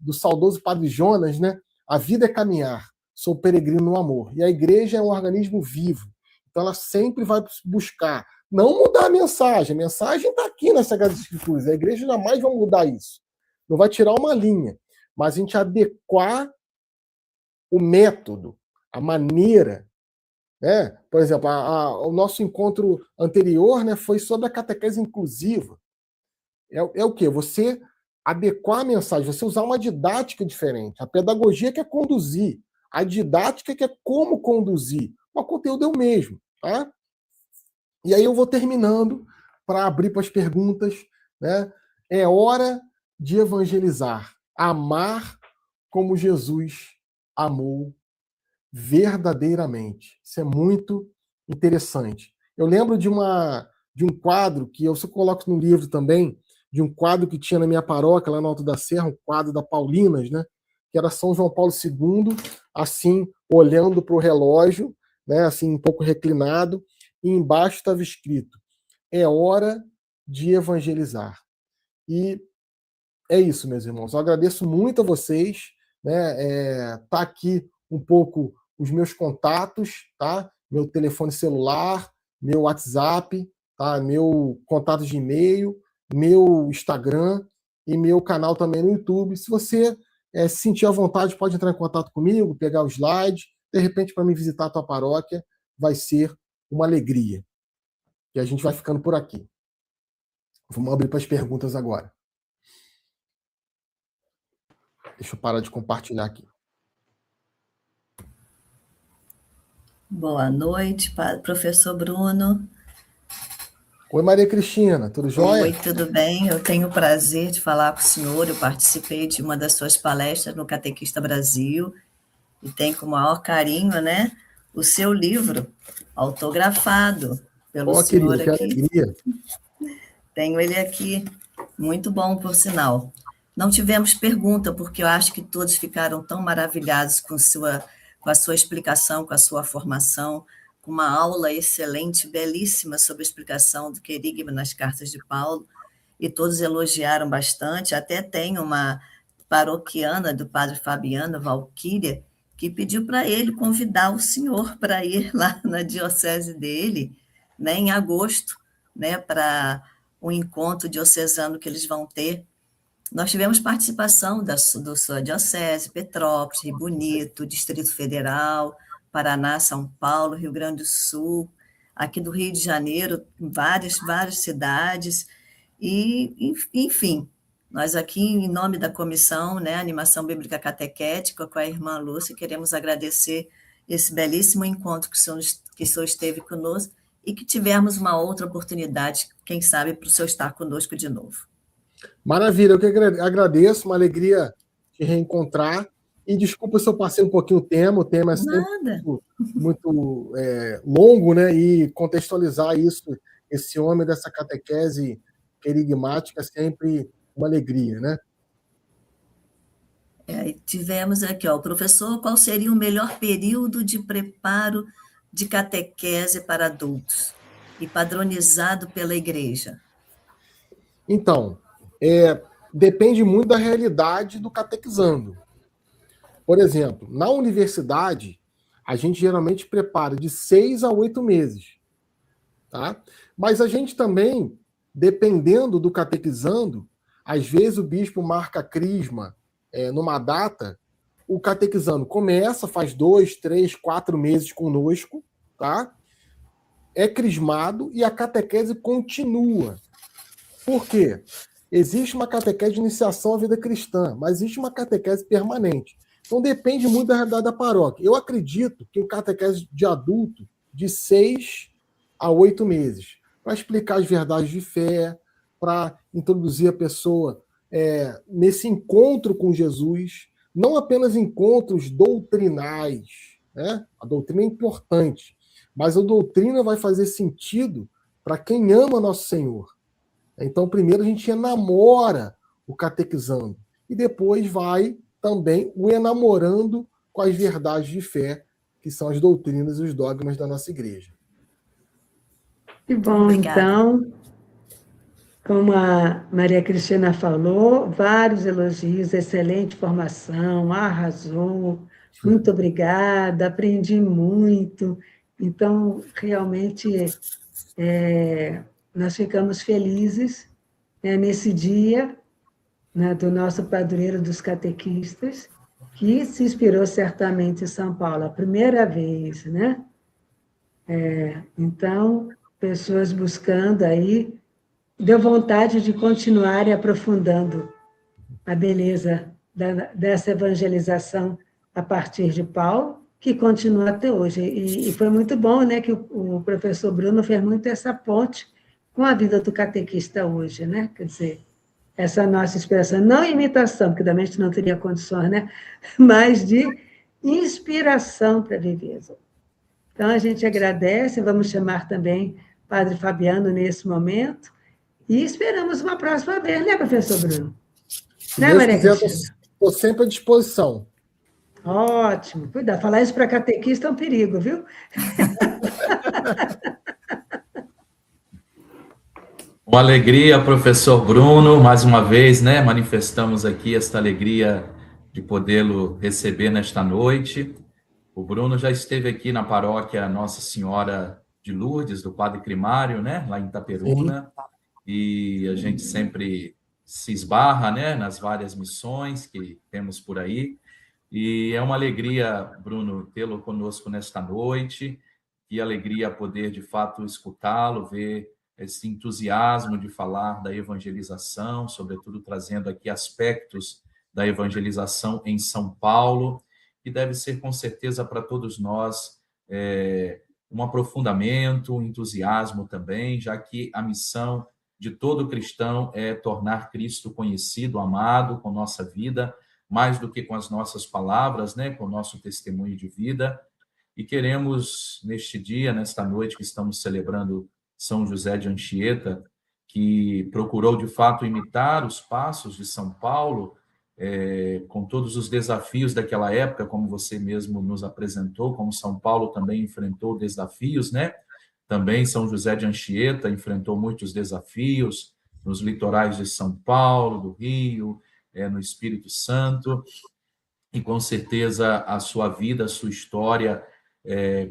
do saudoso Padre Jonas, né? A vida é caminhar, sou peregrino no amor. E a igreja é um organismo vivo. Então ela sempre vai buscar não mudar a mensagem está aqui nas Sagradas Escrituras, a igreja jamais vai mudar isso. Não vai tirar uma linha, mas a gente adequar o método, a maneira, né? Por exemplo, o nosso encontro anterior, né, foi sobre a catequese inclusiva. É o quê? Você adequar a mensagem, você usar uma didática diferente. A pedagogia que é conduzir, a didática que é como conduzir. O conteúdo é o mesmo, tá? E aí eu vou terminando para abrir para as perguntas, né? É hora de evangelizar, amar como Jesus amou verdadeiramente. Isso é muito interessante. Eu lembro de um quadro que eu coloco no livro também, de um quadro que tinha na minha paróquia, lá no Alto da Serra, um quadro da Paulinas, né? Que era São João Paulo II, assim, olhando para o relógio, né? Assim, um pouco reclinado, e embaixo estava escrito: é hora de evangelizar. E é isso, meus irmãos. Eu agradeço muito a vocês, né? Tá aqui um pouco os meus contatos, tá? Meu telefone celular, meu WhatsApp, tá? Meu contato de e-mail, meu Instagram e meu canal também no YouTube. Se você se sentir à vontade, pode entrar em contato comigo, pegar o slide. De repente, para me visitar a tua paróquia, vai ser uma alegria. E a gente vai ficando por aqui. Vamos abrir para as perguntas agora. Deixa eu parar de compartilhar aqui. Boa noite, professor Bruno. Oi, Maria Cristina, tudo jóia? Oi, tudo bem? Eu tenho o prazer de falar com o senhor. Eu participei de uma das suas palestras no Catequista Brasil e tenho com o maior carinho, né, o seu livro autografado pelo senhor querida, aqui. Que alegria. Tenho ele aqui, muito bom, por sinal. Não tivemos pergunta, porque eu acho que todos ficaram tão maravilhados com a sua explicação, com a sua formação, com uma aula excelente, belíssima, sobre a explicação do querigma nas cartas de Paulo, e todos elogiaram bastante. Até tem uma paroquiana do padre Fabiano, Valquíria, que pediu para ele convidar o senhor para ir lá na diocese dele, né, em agosto, né, para o encontro diocesano que eles vão ter. Nós tivemos participação da sua diocese, Petrópolis, Rio Bonito, Distrito Federal, Paraná, São Paulo, Rio Grande do Sul, aqui do Rio de Janeiro, várias cidades, e, enfim, nós aqui, em nome da comissão, né, Animação Bíblica Catequética, com a irmã Lúcia, queremos agradecer esse belíssimo encontro que o senhor esteve conosco e que tivermos uma outra oportunidade, quem sabe, para o senhor estar conosco de novo. Maravilha, eu que agradeço, uma alegria te reencontrar. E desculpa se eu passei um pouquinho o tema é sempre muito longo, né? E contextualizar isso, esse homem dessa catequese querigmática, é sempre uma alegria, né? Tivemos aqui, professor, qual seria o melhor período de preparo de catequese para adultos? e padronizado pela igreja? Então, depende muito da realidade do catequizando. Por exemplo, na universidade, a gente geralmente prepara de 6 a 8 meses. Tá? Mas a gente também, dependendo do catequizando, às vezes o bispo marca crisma numa data, o catequizando começa, faz 2, 3, 4 meses conosco, tá? É crismado e a catequese continua. Por quê? Existe uma catequese de iniciação à vida cristã, mas existe uma catequese permanente. Então depende muito da realidade da paróquia. Eu acredito que o catequese de adulto, de 6 a 8 meses, para explicar as verdades de fé, para introduzir a pessoa nesse encontro com Jesus, não apenas encontros doutrinais, né? A doutrina é importante, mas a doutrina vai fazer sentido para quem ama nosso Senhor. Então, primeiro a gente enamora o catequizando e depois vai também o enamorando com as verdades de fé, que são as doutrinas e os dogmas da nossa igreja. Que bom, Obrigada. então, como a Maria Cristina falou, vários elogios, excelente formação, arrasou, muito obrigada, aprendi muito. Então, realmente, nós ficamos felizes nesse dia, né, do nosso padroeiro dos catequistas, que se inspirou certamente em São Paulo, a primeira vez, né? Então, pessoas buscando aí, deu vontade de continuar aprofundando a beleza dessa evangelização a partir de Paulo, que continua até hoje. E foi muito bom, né, que o professor Bruno fez muito essa ponte com a vida do catequista hoje, né? Quer dizer, essa nossa inspiração, não imitação, porque também a gente não teria condições, né? Mas de inspiração para viver. Então, a gente agradece, vamos chamar também Padre Fabiano nesse momento, e esperamos uma próxima vez, né, professor Bruno? Se Deus quiser, estou sempre à disposição. Ótimo. Cuidado, falar isso para catequista é um perigo, viu? Uma alegria, professor Bruno, mais uma vez, né? Manifestamos aqui esta alegria de podê-lo receber nesta noite. O Bruno já esteve aqui na paróquia Nossa Senhora de Lourdes, do Padre Crimário, né? Lá em Itaperuna. Sim. E a gente sempre se esbarra, né? Nas várias missões que temos por aí. E é uma alegria, Bruno, tê-lo conosco nesta noite. Que alegria poder, de fato, escutá-lo, ver esse entusiasmo de falar da evangelização, sobretudo trazendo aqui aspectos da evangelização em São Paulo, que deve ser, com certeza, para todos nós, um aprofundamento, um entusiasmo também, já que a missão de todo cristão é tornar Cristo conhecido, amado com nossa vida, mais do que com as nossas palavras, né, com o nosso testemunho de vida. E queremos, neste dia, nesta noite que estamos celebrando São José de Anchieta, que procurou, de fato, imitar os passos de São Paulo, com todos os desafios daquela época, como você mesmo nos apresentou, como São Paulo também enfrentou desafios, né? Também São José de Anchieta enfrentou muitos desafios nos litorais de São Paulo, do Rio, no Espírito Santo, e com certeza a sua vida, a sua história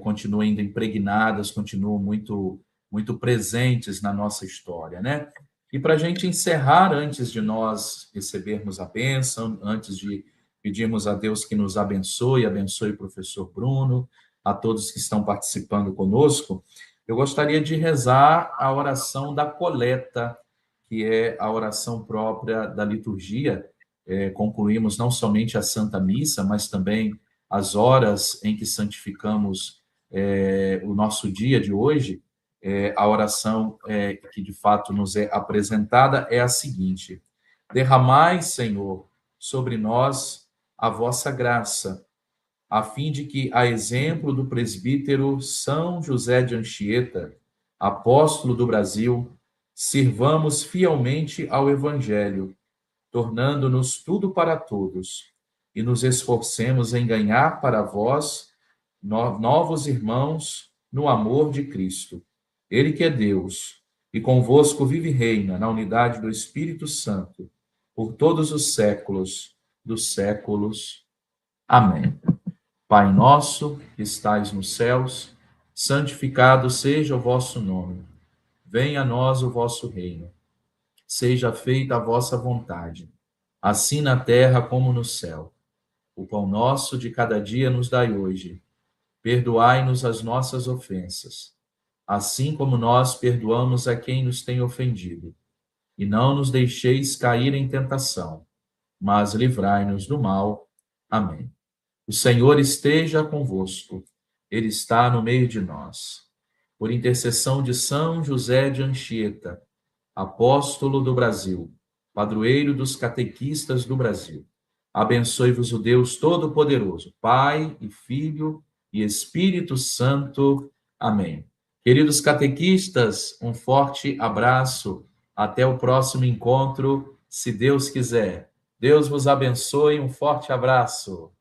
continuam ainda impregnadas, continuam muito presentes na nossa história, né? E para a gente encerrar, antes de nós recebermos a bênção, antes de pedirmos a Deus que nos abençoe o professor Bruno, a todos que estão participando conosco, eu gostaria de rezar a oração da coleta, que é a oração própria da liturgia. Concluímos não somente a Santa Missa, mas também as horas em que santificamos o nosso dia de hoje. A oração que de fato nos é apresentada é a seguinte: derramai, Senhor, sobre nós a vossa graça, a fim de que, a exemplo do presbítero São José de Anchieta, apóstolo do Brasil, sirvamos fielmente ao Evangelho, tornando-nos tudo para todos, e nos esforcemos em ganhar para vós novos irmãos no amor de Cristo. Ele que é Deus, e convosco vive e reina na unidade do Espírito Santo, por todos os séculos dos séculos. Amém. Pai nosso, que estais nos céus, santificado seja o vosso nome. Venha a nós o vosso reino. Seja feita a vossa vontade, assim na terra como no céu. O pão nosso de cada dia nos dai hoje. Perdoai-nos as nossas ofensas, assim como nós perdoamos a quem nos tem ofendido. E não nos deixeis cair em tentação, mas livrai-nos do mal. Amém. O Senhor esteja convosco. Ele está no meio de nós. Por intercessão de São José de Anchieta, apóstolo do Brasil, padroeiro dos catequistas do Brasil, abençoe-vos o Deus Todo-Poderoso, Pai e Filho e Espírito Santo. Amém. Queridos catequistas, um forte abraço. Até o próximo encontro, se Deus quiser. Deus vos abençoe. Um forte abraço.